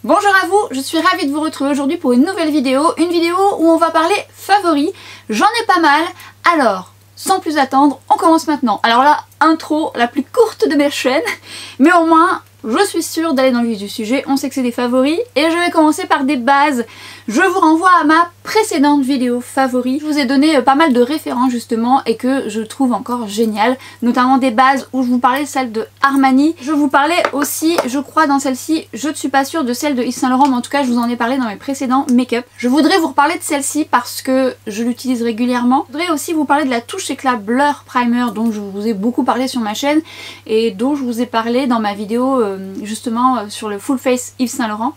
Bonjour à vous, je suis ravie de vous retrouver aujourd'hui pour une nouvelle vidéo, où on va parler favoris. J'en ai pas mal, alors sans plus attendre, on commence maintenant. Alors là, intro la plus courte de mes chaînes, mais au moins je suis sûre d'aller dans le vif du sujet. On sait que c'est des favoris et je vais commencer par des bases. Je vous renvoie à ma précédente vidéo favoris. Je vous ai donné pas mal de références justement et que je trouve encore génial, notamment des bases où je vous parlais de celle de Armani. Je vous parlais aussi, je crois dans celle-ci, je ne suis pas sûre de celle de Yves Saint Laurent, mais en tout cas je vous en ai parlé dans mes précédents make-up. Je voudrais vous reparler de celle-ci parce que je l'utilise régulièrement. Je voudrais aussi vous parler de la touche éclat Blur Primer dont je vous ai beaucoup parlé sur ma chaîne et dont je vous ai parlé dans ma vidéo justement sur le Full Face Yves Saint Laurent.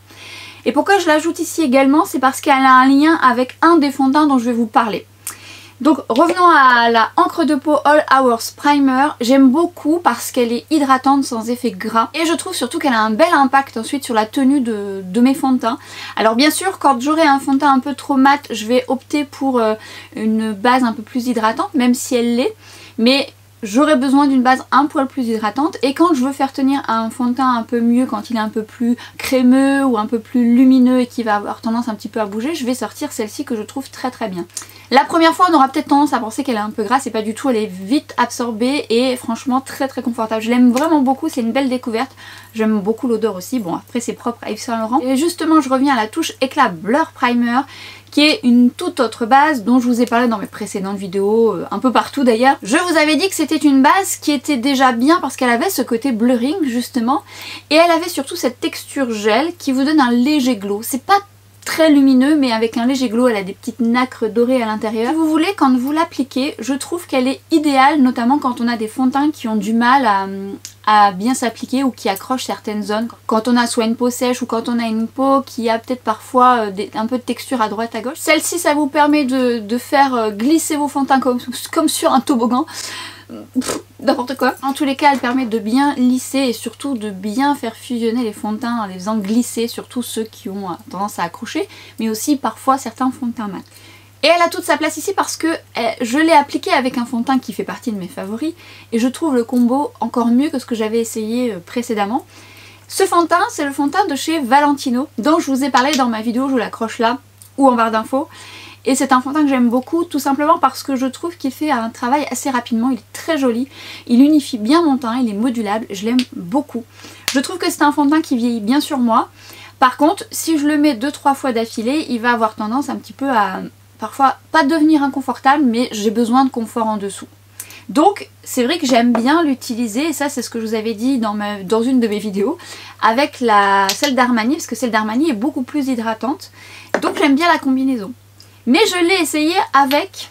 Et pourquoi je l'ajoute ici également, c'est parce qu'elle a un lien avec un des fonds de teint dont je vais vous parler. Donc revenons à la encre de peau All Hours Primer. J'aime beaucoup parce qu'elle est hydratante sans effet gras. Et je trouve surtout qu'elle a un bel impact ensuite sur la tenue de mes fonds de teint. Alors bien sûr, quand j'aurai un fond de teint un peu trop mat, je vais opter pour une base un peu plus hydratante, même si elle l'est. Mais j'aurais besoin d'une base un poil plus hydratante, et quand je veux faire tenir un fond de teint un peu mieux, quand il est un peu plus crémeux ou un peu plus lumineux et qui va avoir tendance un petit peu à bouger, je vais sortir celle-ci que je trouve très très bien. La première fois on aura peut-être tendance à penser qu'elle est un peu grasse, et pas du tout, elle est vite absorbée et franchement très très confortable. Je l'aime vraiment beaucoup, c'est une belle découverte. J'aime beaucoup l'odeur aussi, bon après c'est propre à Yves Saint Laurent. Et justement je reviens à la touche éclat Blur Primer, qui est une toute autre base dont je vous ai parlé dans mes précédentes vidéos, un peu partout d'ailleurs. Je vous avais dit que c'était une base qui était déjà bien parce qu'elle avait ce côté blurring justement, et elle avait surtout cette texture gel qui vous donne un léger glow. C'est pas très lumineux mais avec un léger glow, elle a des petites nacres dorées à l'intérieur. Si vous voulez, quand vous l'appliquez, je trouve qu'elle est idéale, notamment quand on a des fonds de teint qui ont du mal à bien s'appliquer ou qui accrochent certaines zones. Quand on a soit une peau sèche ou quand on a une peau qui a peut-être parfois un peu de texture à droite à gauche. Celle-ci, ça vous permet de faire glisser vos fonds de teint comme sur un toboggan. N'importe quoi. En tous les cas, elle permet de bien lisser et surtout de bien faire fusionner les fonds de teint en les faisant glisser, surtout ceux qui ont tendance à accrocher, mais aussi parfois certains fonds de teint mat. Et elle a toute sa place ici parce que je l'ai appliquée avec un fond de teint qui fait partie de mes favoris et je trouve le combo encore mieux que ce que j'avais essayé précédemment. Ce fond de teint, c'est le fond de teint de chez Valentino dont je vous ai parlé dans ma vidéo, je vous l'accroche là ou en barre d'infos. Et c'est un fond de teint que j'aime beaucoup, tout simplement parce que je trouve qu'il fait un travail assez rapidement, il est très joli, il unifie bien mon teint, il est modulable, je l'aime beaucoup. Je trouve que c'est un fond de teint qui vieillit bien sur moi. Par contre, si je le mets 2-3 fois d'affilée, il va avoir tendance un petit peu à parfois pas devenir inconfortable, mais j'ai besoin de confort en dessous. Donc c'est vrai que j'aime bien l'utiliser, et ça c'est ce que je vous avais dit dans une de mes vidéos, avec celle d'Armani, parce que celle d'Armani est beaucoup plus hydratante, donc j'aime bien la combinaison. Mais je l'ai essayé avec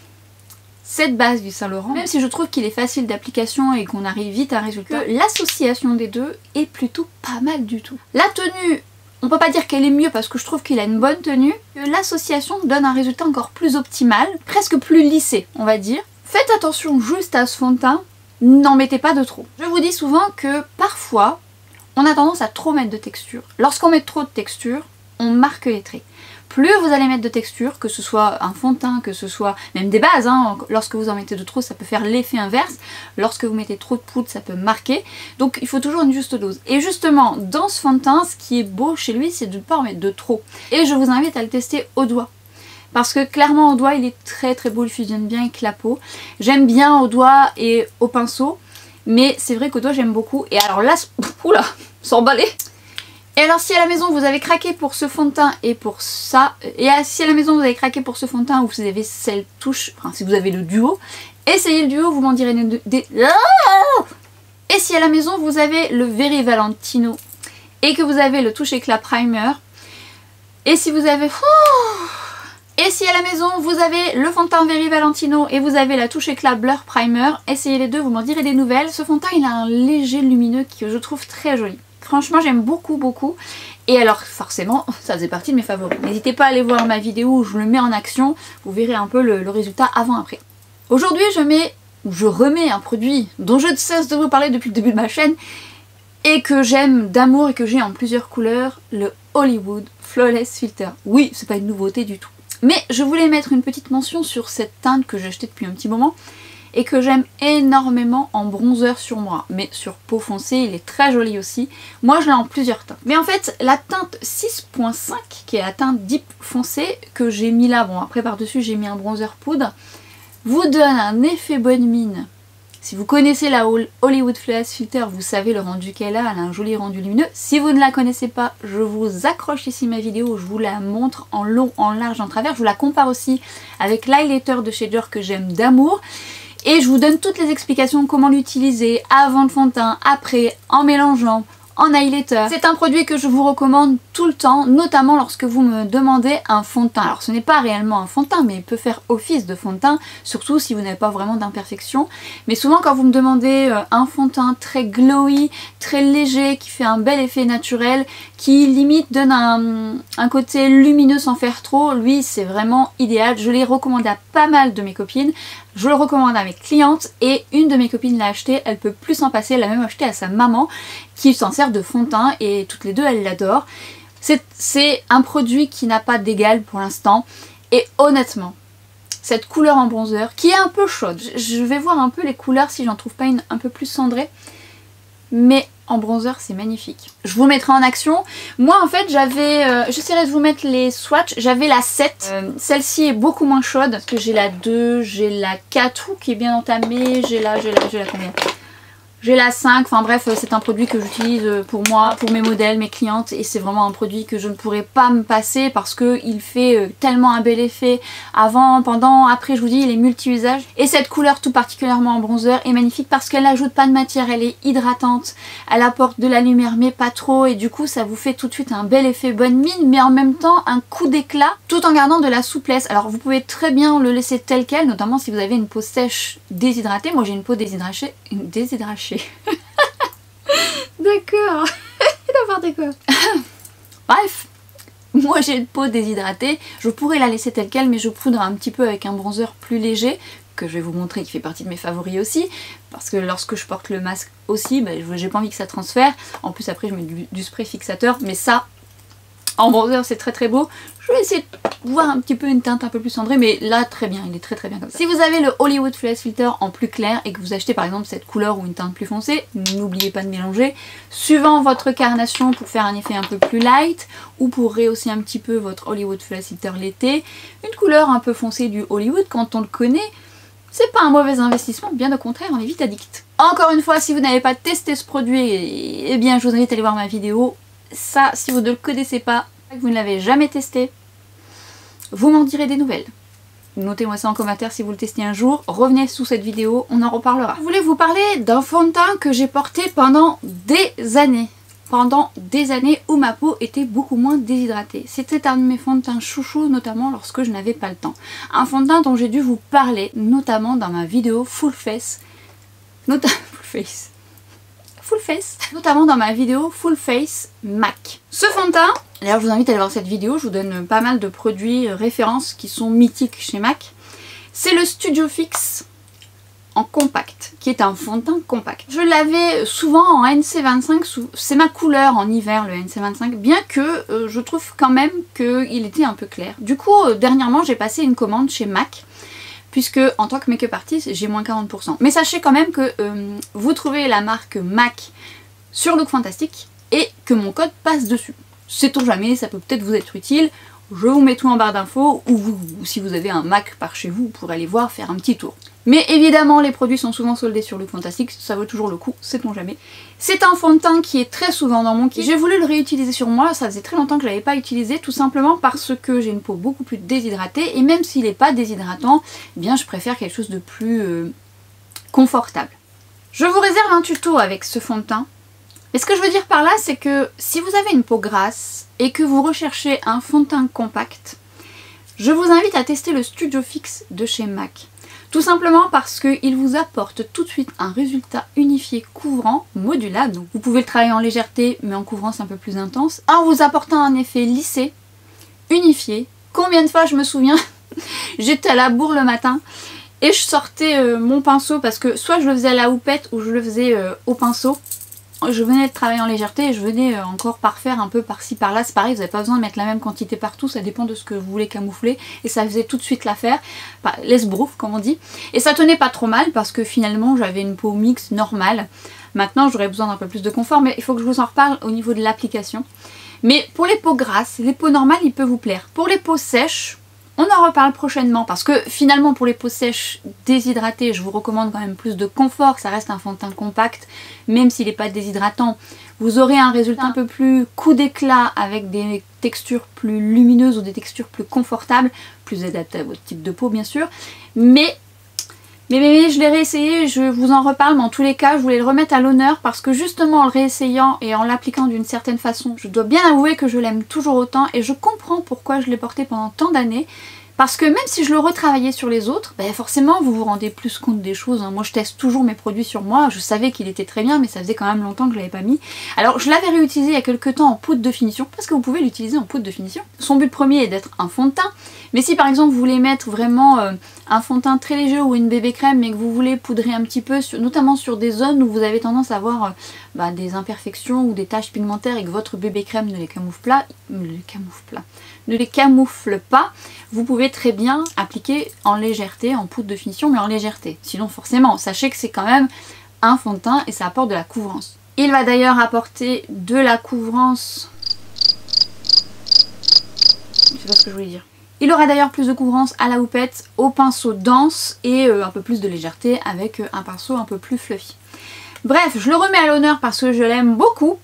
cette base du Saint Laurent, même si je trouve qu'il est facile d'application et qu'on arrive vite à un résultat, l'association des deux est plutôt pas mal du tout. La tenue, on peut pas dire qu'elle est mieux parce que je trouve qu'il a une bonne tenue. L'association donne un résultat encore plus optimal, presque plus lissé on va dire. Faites attention juste à ce fond de teint, n'en mettez pas de trop. Je vous dis souvent que parfois on a tendance à trop mettre de texture. Lorsqu'on met trop de texture, on marque les traits. Plus vous allez mettre de texture, que ce soit un fond de teint, que ce soit même des bases, hein, lorsque vous en mettez de trop ça peut faire l'effet inverse, lorsque vous mettez trop de poudre ça peut marquer, donc il faut toujours une juste dose. Et justement dans ce fond de teint, ce qui est beau chez lui c'est de ne pas en mettre de trop. Et je vous invite à le tester au doigt, parce que clairement au doigt il est très très beau, il fusionne bien avec la peau. J'aime bien au doigt et au pinceau, mais c'est vrai qu'au doigt j'aime beaucoup. Et alors là, oula, s'emballer. Et alors si à la maison vous avez craqué pour ce fond de teint et pour ça, et si à la maison vous avez craqué pour ce fond de teint ou vous avez cette touche, enfin si vous avez le duo, essayez le duo, vous m'en direz des... Et si à la maison vous avez le Very Valentino et que vous avez le touche éclat primer, et si vous avez... Et si à la maison vous avez le fond de teint Very Valentino et vous avez la touche éclat Blur Primer, essayez les deux, vous m'en direz des nouvelles. Ce fond de teint il a un léger lumineux que je trouve très joli. Franchement j'aime beaucoup beaucoup, et alors forcément ça faisait partie de mes favoris. N'hésitez pas à aller voir ma vidéo où je le mets en action, vous verrez un peu le résultat avant-après. Aujourd'hui je remets un produit dont je ne cesse de vous parler depuis le début de ma chaîne et que j'aime d'amour et que j'ai en plusieurs couleurs, le Hollywood Flawless Filter. Oui, c'est pas une nouveauté du tout. Mais je voulais mettre une petite mention sur cette teinte que j'ai achetée depuis un petit moment et que j'aime énormément en bronzer sur moi, mais sur peau foncée il est très joli aussi. Moi je l'ai en plusieurs teintes. Mais en fait la teinte 6.5 qui est la teinte deep foncée que j'ai mis là, bon après par dessus j'ai mis un bronzer poudre, vous donne un effet bonne mine. Si vous connaissez la Hollywood Flawless Filter, vous savez le rendu qu'elle a un joli rendu lumineux. Si vous ne la connaissez pas, je vous accroche ici ma vidéo, je vous la montre en long, en large, en travers. Je vous la compare aussi avec l'highlighter de chez Dior que j'aime d'amour. Et je vous donne toutes les explications, comment l'utiliser, avant le fond de teint, après, en mélangeant, en highlighter. C'est un produit que je vous recommande tout le temps, notamment lorsque vous me demandez un fond de teint. Alors ce n'est pas réellement un fond de teint, mais il peut faire office de fond de teint, surtout si vous n'avez pas vraiment d'imperfection. Mais souvent quand vous me demandez un fond de teint très glowy, très léger, qui fait un bel effet naturel, qui limite donne un côté lumineux sans faire trop, lui c'est vraiment idéal. Je l'ai recommandé à pas mal de mes copines, je le recommande à mes clientes et une de mes copines l'a acheté, elle peut plus s'en passer, elle l'a même acheté à sa maman qui s'en sert de fond de teint et toutes les deux elles l'adorent. C'est un produit qui n'a pas d'égal pour l'instant et honnêtement, cette couleur en bronzer qui est un peu chaude, je vais voir un peu les couleurs si j'en trouve pas une un peu plus cendrée, mais en bronzer c'est magnifique. Je vous mettrai en action. Moi en fait j'avais, j'essaierai de vous mettre les swatchs, j'avais la 7, celle-ci est beaucoup moins chaude parce que j'ai la 2, j'ai la 4 qui est bien entamée, j'ai la combien ? J'ai la 5, enfin bref c'est un produit que j'utilise pour moi, pour mes modèles, mes clientes et c'est vraiment un produit que je ne pourrais pas me passer parce qu'il fait tellement un bel effet avant, pendant, après je vous dis il est multi-usage. Et cette couleur tout particulièrement en bronzer est magnifique parce qu'elle n'ajoute pas de matière, elle est hydratante, elle apporte de la lumière mais pas trop et du coup ça vous fait tout de suite un bel effet bonne mine mais en même temps un coup d'éclat tout en gardant de la souplesse. Alors vous pouvez très bien le laisser tel quel, notamment si vous avez une peau sèche déshydratée. Moi j'ai une peau déshydratée. D'accord. N'importe quoi. Bref, moi j'ai une peau déshydratée, je pourrais la laisser telle quelle mais je poudre un petit peu avec un bronzer plus léger que je vais vous montrer qui fait partie de mes favoris aussi parce que lorsque je porte le masque aussi, j'ai pas envie que ça transfère. En plus après je mets du spray fixateur mais ça en bronzer c'est très très beau. Je vais essayer de voir un petit peu une teinte un peu plus cendrée mais là très bien, il est très très bien comme ça. Si vous avez le Hollywood Flawless Filter en plus clair et que vous achetez par exemple cette couleur ou une teinte plus foncée, n'oubliez pas de mélanger suivant votre carnation pour faire un effet un peu plus light ou pour rehausser un petit peu votre Hollywood Flawless Filter l'été. Une couleur un peu foncée du Hollywood quand on le connaît, c'est pas un mauvais investissement, bien au contraire on est vite addict. Encore une fois, si vous n'avez pas testé ce produit, eh bien je vous invite à aller voir ma vidéo. Ça, si vous ne le connaissez pas, que vous ne l'avez jamais testé, vous m'en direz des nouvelles. Notez-moi ça en commentaire si vous le testez un jour. Revenez sous cette vidéo, on en reparlera. Je voulais vous parler d'un fond de teint que j'ai porté pendant des années. Pendant des années où ma peau était beaucoup moins déshydratée. C'était un de mes fonds de teint chouchou, notamment lorsque je n'avais pas le temps. Un fond de teint dont j'ai dû vous parler, notamment dans ma vidéo Full Face. Notamment dans ma vidéo Full Face MAC. Ce fond de teint, d'ailleurs je vous invite à aller voir cette vidéo, je vous donne pas mal de produits références qui sont mythiques chez MAC. C'est le Studio Fix en compact, qui est un fond de teint compact. Je l'avais souvent en NC25, c'est ma couleur en hiver le NC25, bien que je trouve quand même qu'il était un peu clair. Du coup dernièrement j'ai passé une commande chez MAC, puisque en tant que make-up artist j'ai moins 40%. Mais sachez quand même que vous trouvez la marque MAC sur Look Fantastic et que mon code passe dessus. Sait-on jamais, ça peut peut-être vous être utile. Je vous mets tout en barre d'infos ou si vous avez un MAC par chez vous, vous pourrez aller voir, faire un petit tour. Mais évidemment les produits sont souvent soldés sur Look Fantastic, ça vaut toujours le coup, sait-on jamais. C'est un fond de teint qui est très souvent dans mon kit. J'ai voulu le réutiliser sur moi, ça faisait très longtemps que je l'avais pas utilisé, tout simplement parce que j'ai une peau beaucoup plus déshydratée et même s'il n'est pas déshydratant, eh bien je préfère quelque chose de plus confortable. Je vous réserve un tuto avec ce fond de teint. Mais ce que je veux dire par là, c'est que si vous avez une peau grasse et que vous recherchez un fond de teint compact, je vous invite à tester le Studio Fix de chez MAC. Tout simplement parce qu'il vous apporte tout de suite un résultat unifié couvrant, modulable. Donc vous pouvez le travailler en légèreté, mais en couvrant c'est un peu plus intense. En vous apportant un effet lissé, unifié. Combien de fois je me souviens, j'étais à la bourre le matin et je sortais mon pinceau parce que soit je le faisais à la houppette ou je le faisais au pinceau. je venais de travailler en légèreté et je venais encore parfaire un peu par-ci par-là. C'est pareil, vous n'avez pas besoin de mettre la même quantité partout, ça dépend de ce que vous voulez camoufler. Et ça faisait tout de suite l'affaire, enfin, l'esbrouf comme on dit. Et ça tenait pas trop mal parce que finalement j'avais une peau mixte normale. Maintenant j'aurais besoin d'un peu plus de confort, mais il faut que je vous en reparle au niveau de l'application. Mais pour les peaux grasses, les peaux normales, il peut vous plaire. Pour les peaux sèches, on en reparle prochainement parce que finalement pour les peaux sèches déshydratées, je vous recommande quand même plus de confort. Ça reste un fond de teint compact, même s'il n'est pas déshydratant. Vous aurez un résultat un peu plus coup d'éclat avec des textures plus lumineuses ou des textures plus confortables, plus adaptées à votre type de peau bien sûr. Mais je l'ai réessayé, je vous en reparle, mais en tous les cas je voulais le remettre à l'honneur parce que justement en le réessayant et en l'appliquant d'une certaine façon, je dois bien avouer que je l'aime toujours autant et je comprends pourquoi je l'ai porté pendant tant d'années. Parce que même si je le retravaillais sur les autres, ben forcément vous vous rendez plus compte des choses. Moi je teste toujours mes produits sur moi, je savais qu'il était très bien mais ça faisait quand même longtemps que je l'avais pas mis. Alors je l'avais réutilisé il y a quelques temps en poudre de finition, parce que vous pouvez l'utiliser en poudre de finition. Son but premier est d'être un fond de teint, mais si par exemple vous voulez mettre vraiment un fond de teint très léger ou une bébé crème mais que vous voulez poudrer un petit peu, notamment sur des zones où vous avez tendance à avoir des imperfections ou des taches pigmentaires et que votre bébé crème ne les camoufle pas, vous pouvez très bien appliquer en légèreté, en poudre de finition, mais en légèreté. Sinon forcément, sachez que c'est quand même un fond de teint et ça apporte de la couvrance. Il va d'ailleurs apporter de la couvrance... Je sais pas ce que je voulais dire. Il aura d'ailleurs plus de couvrance à la houppette, au pinceau dense et un peu plus de légèreté avec un pinceau un peu plus fluffy. Bref, je le remets à l'honneur parce que je l'aime beaucoup.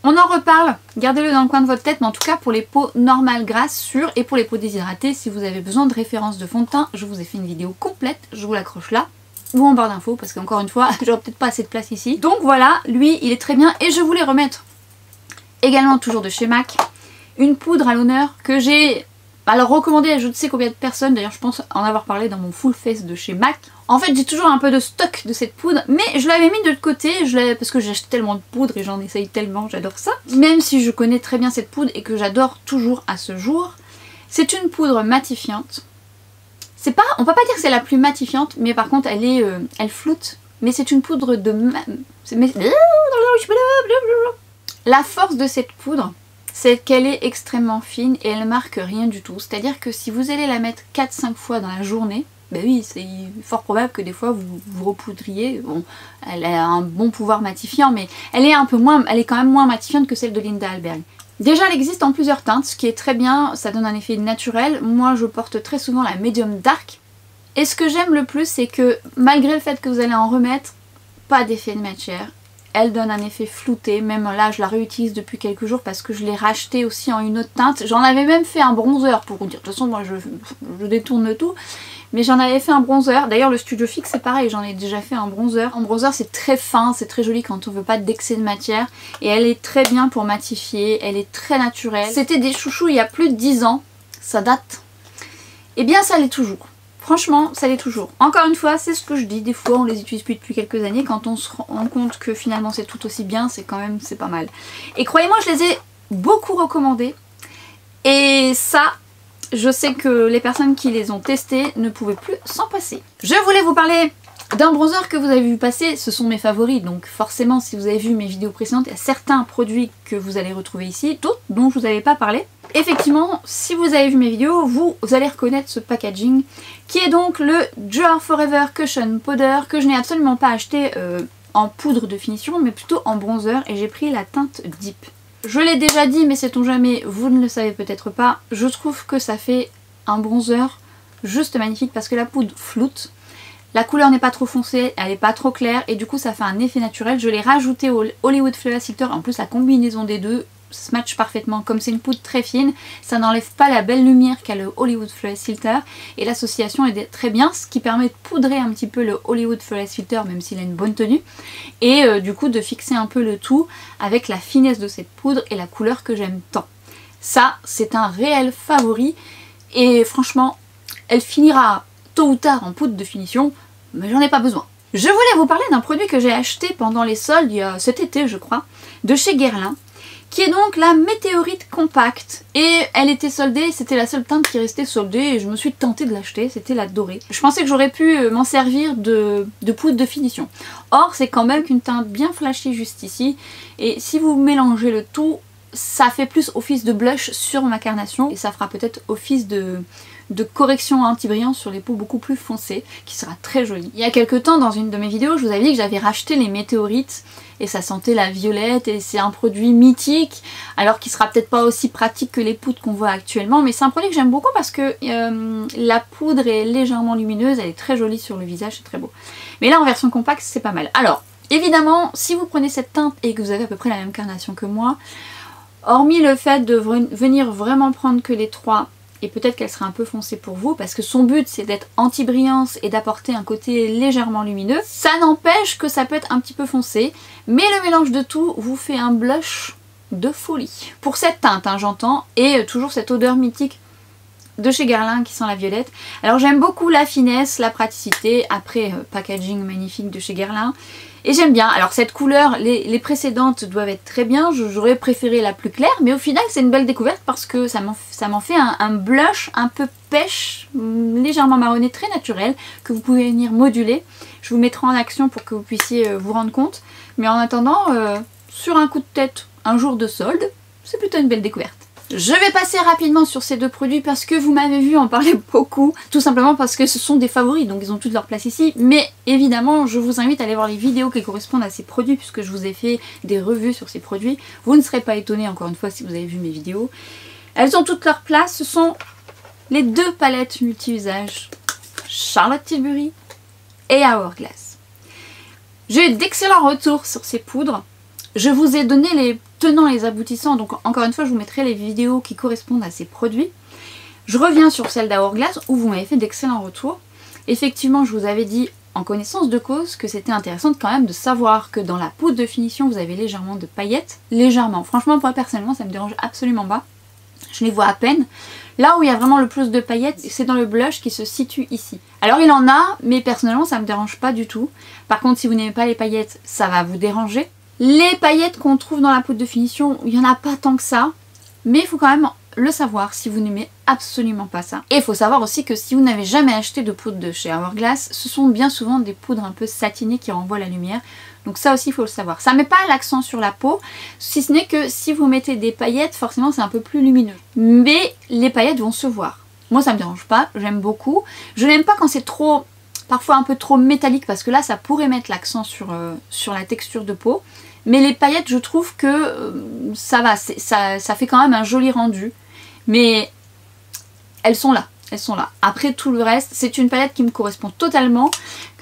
On en reparle, gardez-le dans le coin de votre tête, mais en tout cas pour les peaux normales grasses, sûres, et pour les peaux déshydratées, si vous avez besoin de références de fond de teint, je vous ai fait une vidéo complète, je vous l'accroche là, ou en barre d'infos, parce qu'encore une fois, j'aurai peut-être pas assez de place ici. Donc voilà, lui il est très bien, et je voulais remettre également toujours de chez MAC, une poudre à l'honneur que j'ai recommandée à je ne sais combien de personnes, d'ailleurs je pense en avoir parlé dans mon full face de chez MAC. En fait j'ai toujours un peu de stock de cette poudre, mais je l'avais mis de côté parce que j'achète tellement de poudre et j'en essaye tellement, j'adore ça. Même si je connais très bien cette poudre et que j'adore toujours à ce jour. C'est une poudre matifiante. C'est pas, on peut pas dire que c'est la plus matifiante, mais par contre elle floute. Mais c'est une poudre de... La force de cette poudre, c'est qu'elle est extrêmement fine et elle marque rien du tout. C'est-à-dire que si vous allez la mettre 4-5 fois dans la journée, ben oui, c'est fort probable que des fois vous repoudriez. Bon, elle a un bon pouvoir matifiant, mais elle est quand même moins matifiante que celle de Linda Alberg. Déjà, elle existe en plusieurs teintes, ce qui est très bien, ça donne un effet naturel. Moi, je porte très souvent la Medium Dark. Et ce que j'aime le plus, c'est que malgré le fait que vous allez en remettre, pas d'effet de matière. Elle donne un effet flouté, même là je la réutilise depuis quelques jours parce que je l'ai racheté aussi en une autre teinte. J'en avais même fait un bronzer pour vous dire, de toute façon moi je détourne tout. Mais j'en avais fait un bronzer, d'ailleurs le Studio Fix c'est pareil, j'en ai déjà fait un bronzer. En bronzer c'est très fin, c'est très joli quand on veut pas d'excès de matière. Et elle est très bien pour matifier, elle est très naturelle. C'était des chouchous il y a plus de 10 ans, ça date. Et bien ça l'est toujours. Franchement, ça l'est toujours. Encore une fois, c'est ce que je dis, des fois on les utilise plus depuis quelques années, quand on se rend compte que finalement c'est tout aussi bien, c'est quand même, c'est pas mal. Et croyez-moi, je les ai beaucoup recommandés. Et ça, je sais que les personnes qui les ont testés ne pouvaient plus s'en passer. Je voulais vous parler d'un bronzer que vous avez vu passer, ce sont mes favoris, donc forcément si vous avez vu mes vidéos précédentes, il y a certains produits que vous allez retrouver ici, d'autres dont je vous avais pas parlé. Effectivement, si vous avez vu mes vidéos, vous allez reconnaître ce packaging qui est donc le Dior Forever Cushion Powder que je n'ai absolument pas acheté en poudre de finition mais plutôt en bronzer et j'ai pris la teinte Deep. Je l'ai déjà dit mais sait-on jamais, vous ne le savez peut-être pas, je trouve que ça fait un bronzer juste magnifique parce que la poudre floute. La couleur n'est pas trop foncée, elle n'est pas trop claire et du coup ça fait un effet naturel. Je l'ai rajouté au Hollywood Flawless Filter, en plus la combinaison des deux se match parfaitement. Comme c'est une poudre très fine, ça n'enlève pas la belle lumière qu'a le Hollywood Flawless Filter et l'association est très bien, ce qui permet de poudrer un petit peu le Hollywood Flawless Filter même s'il a une bonne tenue et du coup de fixer un peu le tout avec la finesse de cette poudre et la couleur que j'aime tant. Ça c'est un réel favori et franchement elle finira tôt ou tard en poudre de finition, mais j'en ai pas besoin. Je voulais vous parler d'un produit que j'ai acheté pendant les soldes il y a cet été je crois, de chez Guerlain, qui est donc la Météorite Compact. Et elle était soldée, c'était la seule teinte qui restait soldée et je me suis tentée de l'acheter, c'était la dorée. Je pensais que j'aurais pu m'en servir de poudre de finition. Or c'est quand même qu'une teinte bien flashy juste ici, et si vous mélangez le tout, ça fait plus office de blush sur ma carnation et ça fera peut-être office de correction anti-brillant sur les peaux beaucoup plus foncées, qui sera très jolie. Il y a quelques temps, dans une de mes vidéos, je vous avais dit que j'avais racheté les météorites et ça sentait la violette et c'est un produit mythique, alors qu'il sera peut-être pas aussi pratique que les poudres qu'on voit actuellement, mais c'est un produit que j'aime beaucoup parce que la poudre est légèrement lumineuse, elle est très jolie sur le visage, c'est très beau. Mais là en version compacte c'est pas mal. Alors évidemment si vous prenez cette teinte et que vous avez à peu près la même carnation que moi, hormis le fait de venir vraiment prendre que les trois, et peut-être qu'elle sera un peu foncée pour vous parce que son but c'est d'être anti-brillance et d'apporter un côté légèrement lumineux, ça n'empêche que ça peut être un petit peu foncé, mais le mélange de tout vous fait un blush de folie. Pour cette teinte hein, j'entends, et toujours cette odeur mythique de chez Guerlain qui sent la violette. Alors j'aime beaucoup la finesse, la praticité, après packaging magnifique de chez Guerlain. Et j'aime bien. Alors cette couleur, les précédentes doivent être très bien, j'aurais préféré la plus claire, mais au final c'est une belle découverte parce que ça m'en fait un blush un peu pêche, légèrement marronné, très naturel, que vous pouvez venir moduler. Je vous mettrai en action pour que vous puissiez vous rendre compte. Mais en attendant, sur un coup de tête, un jour de solde, c'est plutôt une belle découverte. Je vais passer rapidement sur ces deux produits parce que vous m'avez vu en parler beaucoup, tout simplement parce que ce sont des favoris, donc ils ont toute leur place ici, mais évidemment je vous invite à aller voir les vidéos qui correspondent à ces produits puisque je vous ai fait des revues sur ces produits. Vous ne serez pas étonnés encore une fois si vous avez vu mes vidéos. Elles ont toute leur place, ce sont les deux palettes multi-usages Charlotte Tilbury et Hourglass. J'ai eu d'excellents retours sur ces poudres. Je vous ai donné les tenants et les aboutissants, donc encore une fois je vous mettrai les vidéos qui correspondent à ces produits. Je reviens sur celle d'Hourglass où vous m'avez fait d'excellents retours. Effectivement je vous avais dit en connaissance de cause que c'était intéressant quand même de savoir que dans la poudre de finition vous avez légèrement de paillettes. Légèrement, franchement moi personnellement ça me dérange absolument pas. Je les vois à peine. Là où il y a vraiment le plus de paillettes, c'est dans le blush qui se situe ici. Alors il en a, mais personnellement ça me dérange pas du tout. Par contre si vous n'aimez pas les paillettes, ça va vous déranger. Les paillettes qu'on trouve dans la poudre de finition, il n'y en a pas tant que ça, mais il faut quand même le savoir si vous n'aimez absolument pas ça. Et il faut savoir aussi que si vous n'avez jamais acheté de poudre de chez Hourglass, ce sont bien souvent des poudres un peu satinées qui renvoient la lumière. Donc ça aussi il faut le savoir. Ça ne met pas l'accent sur la peau, si ce n'est que si vous mettez des paillettes, forcément c'est un peu plus lumineux. Mais les paillettes vont se voir. Moi ça me dérange pas, j'aime beaucoup. Je n'aime pas quand c'est trop, parfois un peu trop métallique parce que là ça pourrait mettre l'accent sur la texture de peau. Mais les paillettes je trouve que ça va, ça fait quand même un joli rendu. Mais elles sont là, elles sont là. Après tout le reste, c'est une palette qui me correspond totalement,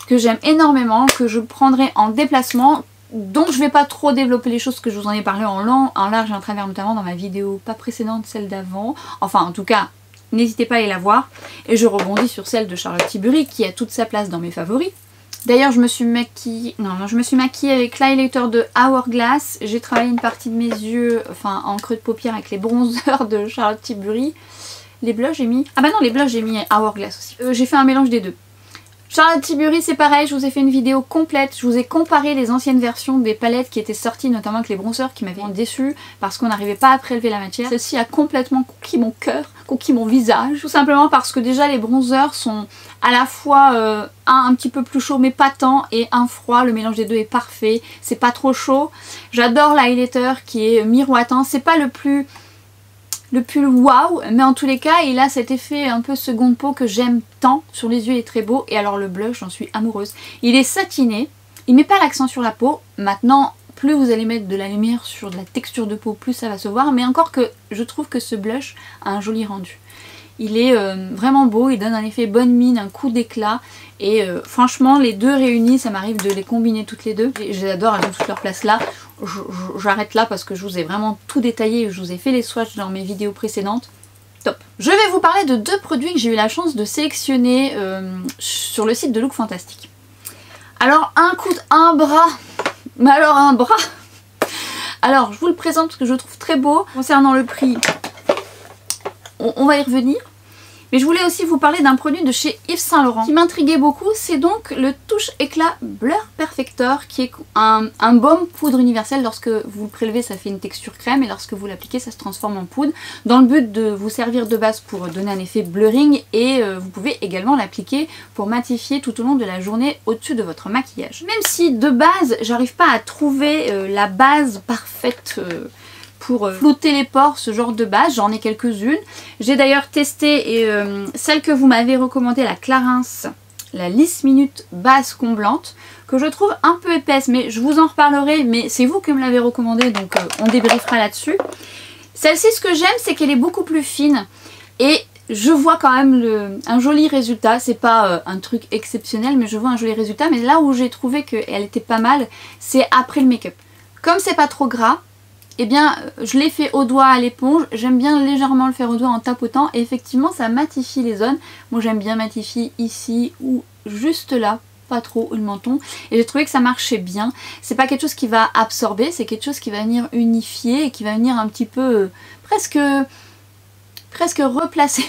que j'aime énormément, que je prendrai en déplacement. Donc je vais pas trop développer les choses que je vous en ai parlé en long, en large et en travers, notamment dans ma vidéo pas précédente, celle d'avant. Enfin en tout cas, n'hésitez pas à aller la voir. Et je rebondis sur celle de Charlotte Tilbury qui a toute sa place dans mes favoris. D'ailleurs je me suis maquillée, je me suis maquillée avec l'highlighter de Hourglass. J'ai travaillé une partie de mes yeux, enfin en creux de paupière avec les bronzers de Charlotte Tilbury. Les blushs j'ai mis, ah bah non les blushs j'ai mis Hourglass aussi. J'ai fait un mélange des deux. Charlotte Tilbury c'est pareil, je vous ai fait une vidéo complète, je vous ai comparé les anciennes versions des palettes qui étaient sorties, notamment avec les bronzers qui m'avaient déçu parce qu'on n'arrivait pas à prélever la matière. Celle-ci a complètement conquis mon cœur, conquis mon visage, tout simplement parce que déjà les bronzers sont à la fois un petit peu plus chaud mais pas tant, et un froid, le mélange des deux est parfait, c'est pas trop chaud. J'adore l'highlighter qui est miroitant, c'est pas le plus waouh, mais en tous les cas il a cet effet un peu seconde peau que j'aime tant. Sur les yeux il est très beau, et alors le blush j'en suis amoureuse. Il est satiné, il met pas l'accent sur la peau. Maintenant plus vous allez mettre de la lumière sur de la texture de peau, plus ça va se voir, mais encore que je trouve que ce blush a un joli rendu. Il est vraiment beau, il donne un effet bonne mine, un coup d'éclat, et franchement les deux réunis, ça m'arrive de les combiner toutes les deux. Je les adore, elles ont toute leur place là. J'arrête là parce que je vous ai vraiment tout détaillé, je vous ai fait les swatchs dans mes vidéos précédentes. Top. Je vais vous parler de deux produits que j'ai eu la chance de sélectionner sur le site de Look Fantastic. Alors un coûte un bras, mais alors un bras. Alors je vous le présente parce que je le trouve très beau. Concernant le prix, on va y revenir. Mais je voulais aussi vous parler d'un produit de chez Yves Saint Laurent qui m'intriguait beaucoup, c'est donc le Touche Éclat Blur Perfector qui est un baume poudre universel. Lorsque vous le prélevez, ça fait une texture crème et lorsque vous l'appliquez, ça se transforme en poudre dans le but de vous servir de base pour donner un effet blurring et vous pouvez également l'appliquer pour matifier tout au long de la journée au-dessus de votre maquillage. Même si de base, j'arrive pas à trouver la base parfaite pour flouter les pores, ce genre de base, j'en ai quelques-unes. J'ai d'ailleurs testé celle que vous m'avez recommandée, la Clarins, la Lisse Minute base comblante, que je trouve un peu épaisse, mais je vous en reparlerai, mais c'est vous qui me l'avez recommandée, donc on débriefera là-dessus. Celle-ci, ce que j'aime, c'est qu'elle est beaucoup plus fine, et je vois quand même un joli résultat. C'est pas un truc exceptionnel, mais je vois un joli résultat. Mais là où j'ai trouvé qu'elle était pas mal, c'est après le make-up. Comme c'est pas trop gras, eh bien je l'ai fait au doigt à l'éponge. J'aime bien légèrement le faire au doigt en tapotant. Et effectivement ça matifie les zones. Moi j'aime bien matifier ici ou juste là. Pas trop le menton. Et j'ai trouvé que ça marchait bien. C'est pas quelque chose qui va absorber. C'est quelque chose qui va venir unifier et qui va venir un petit peu presque replacer.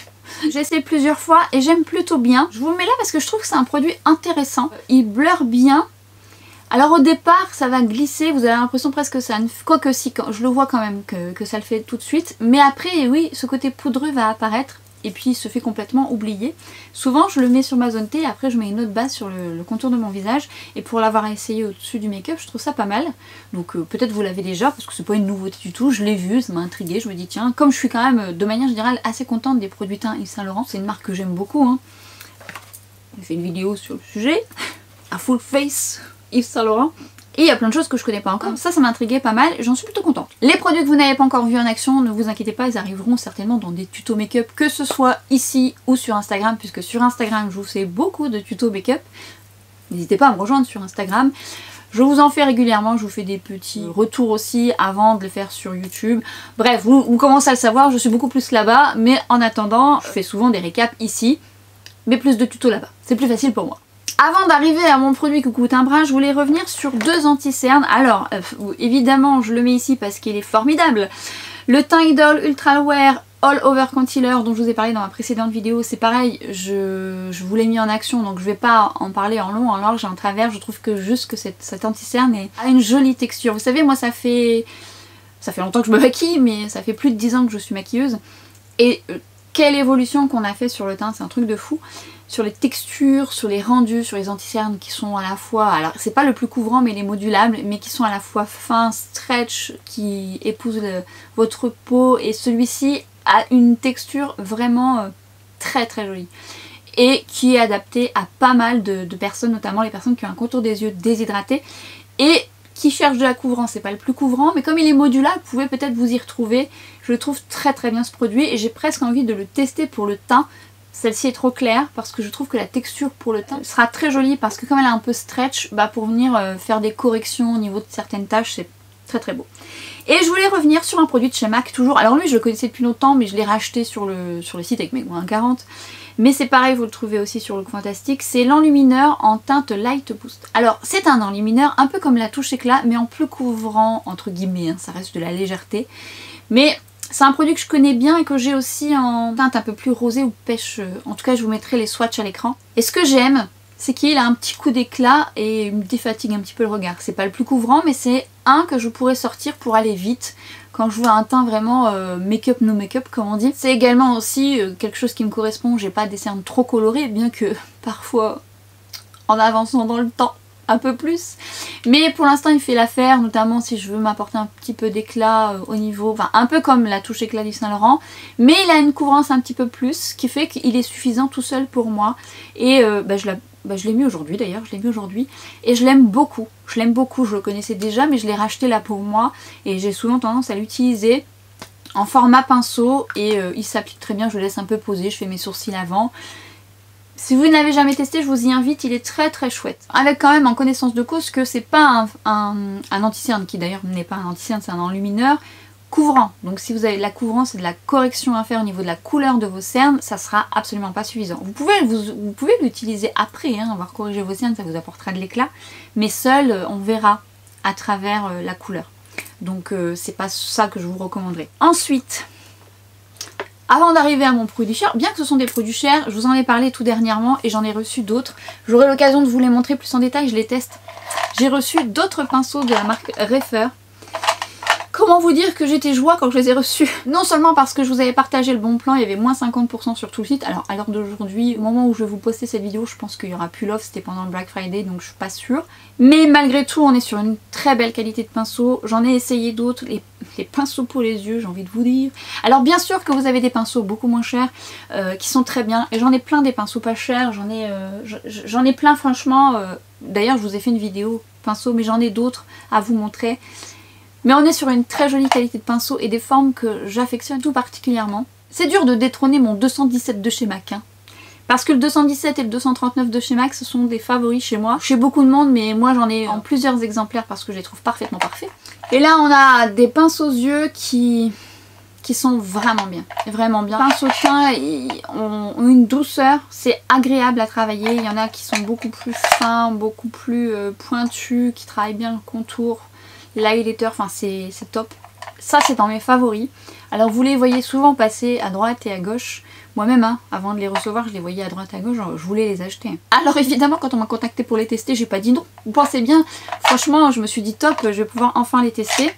J'ai essayé plusieurs fois et j'aime plutôt bien. Je vous le mets là parce que je trouve que c'est un produit intéressant. Il blur bien. Alors au départ ça va glisser, vous avez l'impression presque que ça ne... Quoique si, je le vois quand même que ça le fait tout de suite. Mais après oui, ce côté poudreux va apparaître et puis il se fait complètement oublier. Souvent je le mets sur ma zone T et après je mets une autre base sur le contour de mon visage. Et pour l'avoir essayé au-dessus du make-up, je trouve ça pas mal. Donc peut-être vous l'avez déjà parce que c'est pas une nouveauté du tout. Je l'ai vu, ça m'a intriguée. Je me dis tiens, comme je suis quand même de manière générale assez contente des produits teints Yves Saint Laurent, c'est une marque que j'aime beaucoup. Hein. J'ai fait une vidéo sur le sujet, à full face Yves Saint Laurent. Et il y a plein de choses que je connais pas encore. Ça m'intriguait pas mal et j'en suis plutôt contente. Les produits que vous n'avez pas encore vus en action, ne vous inquiétez pas, ils arriveront certainement dans des tutos make-up, que ce soit ici ou sur Instagram, puisque sur Instagram je vous fais beaucoup de tutos make-up. N'hésitez pas à me rejoindre sur Instagram. Je vous en fais régulièrement, je vous fais des petits retours aussi avant de les faire sur YouTube. Bref, vous commencez à le savoir, je suis beaucoup plus là-bas, mais en attendant, je fais souvent des récaps ici, mais plus de tutos là-bas. C'est plus facile pour moi. Avant d'arriver à mon produit qui coûte un bras, je voulais revenir sur deux anti-cernes. Alors, évidemment, je le mets ici parce qu'il est formidable. Le Teint Idol Ultra Wear All Over Concealer dont je vous ai parlé dans ma précédente vidéo, c'est pareil, je vous l'ai mis en action, donc je vais pas en parler en long, en large et en travers. Je trouve que juste que cette anti-cerne a une jolie texture. Vous savez, moi ça fait longtemps que je me maquille, mais ça fait plus de 10 ans que je suis maquilleuse. Et quelle évolution qu'on a fait sur le teint, c'est un truc de fou. Sur les textures, sur les rendus, sur les anti-cernes qui sont à la fois, alors c'est pas le plus couvrant mais les modulables, mais qui sont à la fois fins, stretch, qui épousent votre peau, et celui-ci a une texture vraiment très très jolie et qui est adapté à pas mal de personnes, notamment les personnes qui ont un contour des yeux déshydraté et qui cherchent de la couvrance. C'est pas le plus couvrant, mais comme il est modulable, vous pouvez peut-être vous y retrouver. Je le trouve très très bien ce produit et j'ai presque envie de le tester pour le teint. Celle-ci est trop claire parce que je trouve que la texture pour le teint sera très jolie parce que comme elle est un peu stretch, pour venir faire des corrections au niveau de certaines taches, c'est très très beau. Et je voulais revenir sur un produit de chez MAC toujours. Alors lui je le connaissais depuis longtemps mais je l'ai racheté sur le site avec mes moins 40. Mais c'est pareil, vous le trouvez aussi sur Look Fantastique. C'est l'enlumineur en teinte Light Boost. Alors c'est un enlumineur un peu comme la Touche Éclat mais en plus couvrant entre guillemets, hein, ça reste de la légèreté. Mais c'est un produit que je connais bien et que j'ai aussi en teinte un peu plus rosée ou pêche. En tout cas je vous mettrai les swatchs à l'écran. Et ce que j'aime, c'est qu'il a un petit coup d'éclat et me défatigue un petit peu le regard. C'est pas le plus couvrant mais c'est un que je pourrais sortir pour aller vite quand je vois un teint vraiment make-up no make-up comme on dit. C'est également aussi quelque chose qui me correspond. J'ai pas des cernes trop colorées, bien que parfois en avançant dans le temps un peu plus, mais pour l'instant il fait l'affaire, notamment si je veux m'apporter un petit peu d'éclat au niveau, enfin un peu comme la Touche Éclat d'Yves Saint Laurent, mais il a une couvrance un petit peu plus, ce qui fait qu'il est suffisant tout seul pour moi. Et je l'ai mis aujourd'hui d'ailleurs, et je l'aime beaucoup. Je le connaissais déjà mais je l'ai racheté là pour moi et j'ai souvent tendance à l'utiliser en format pinceau et il s'applique très bien. Je le laisse un peu poser, je fais mes sourcils avant. Si vous ne l'avez jamais testé, je vous y invite, il est très très chouette. Avec quand même en connaissance de cause que c'est pas un anti-cerne, qui d'ailleurs n'est pas un anti-cerne, c'est un enlumineur couvrant. Donc si vous avez de la couvrance et de la correction à faire au niveau de la couleur de vos cernes, ça sera absolument pas suffisant. Vous pouvez l'utiliser après, hein, avoir corrigé vos cernes, ça vous apportera de l'éclat, mais seul on verra à travers la couleur. Donc c'est pas ça que je vous recommanderais. Ensuite, Avant d'arriver à mon produit cher, bien que ce sont des produits chers, je vous en ai parlé tout dernièrement et j'en ai reçu d'autres. J'aurai l'occasion de vous les montrer plus en détail, je les teste. J'ai reçu d'autres pinceaux de la marque Refer. Comment vous dire que j'étais joie quand je les ai reçus? Non seulement parce que je vous avais partagé le bon plan, il y avait moins 50% sur tout le site. Alors à l'heure d'aujourd'hui, au moment où je vais vous poster cette vidéo, je pense qu'il n'y aura plus l'offre, c'était pendant le Black Friday donc je suis pas sûre. Mais malgré tout, on est sur une très belle qualité de pinceau. J'en ai essayé d'autres, les pinceaux pour les yeux, j'ai envie de vous dire. Alors bien sûr que vous avez des pinceaux beaucoup moins chers qui sont très bien. Et j'en ai plein des pinceaux pas chers, j'en ai plein franchement. D'ailleurs je vous ai fait une vidéo pinceau mais j'en ai d'autres à vous montrer. Mais on est sur une très jolie qualité de pinceau et des formes que j'affectionne tout particulièrement. C'est dur de détrôner mon 217 de chez MAC. Hein, parce que le 217 et le 239 de chez MAC, ce sont des favoris chez moi. Chez beaucoup de monde, mais moi j'en ai en plusieurs exemplaires parce que je les trouve parfaitement parfaits. Et là on a des pinceaux aux yeux qui sont vraiment bien. Vraiment bien. Les pinceaux de teint ont une douceur, c'est agréable à travailler. Il y en a qui sont beaucoup plus fins, beaucoup plus pointus, qui travaillent bien le contour. L'highlighter, enfin c'est top. Ça c'est dans mes favoris. Alors vous les voyez souvent passer à droite et à gauche. Moi-même, hein, avant de les recevoir, je les voyais à droite et à gauche, genre, je voulais les acheter. Alors évidemment, quand on m'a contacté pour les tester, j'ai pas dit non. Vous pensez bien, franchement, je me suis dit top, je vais pouvoir enfin les tester.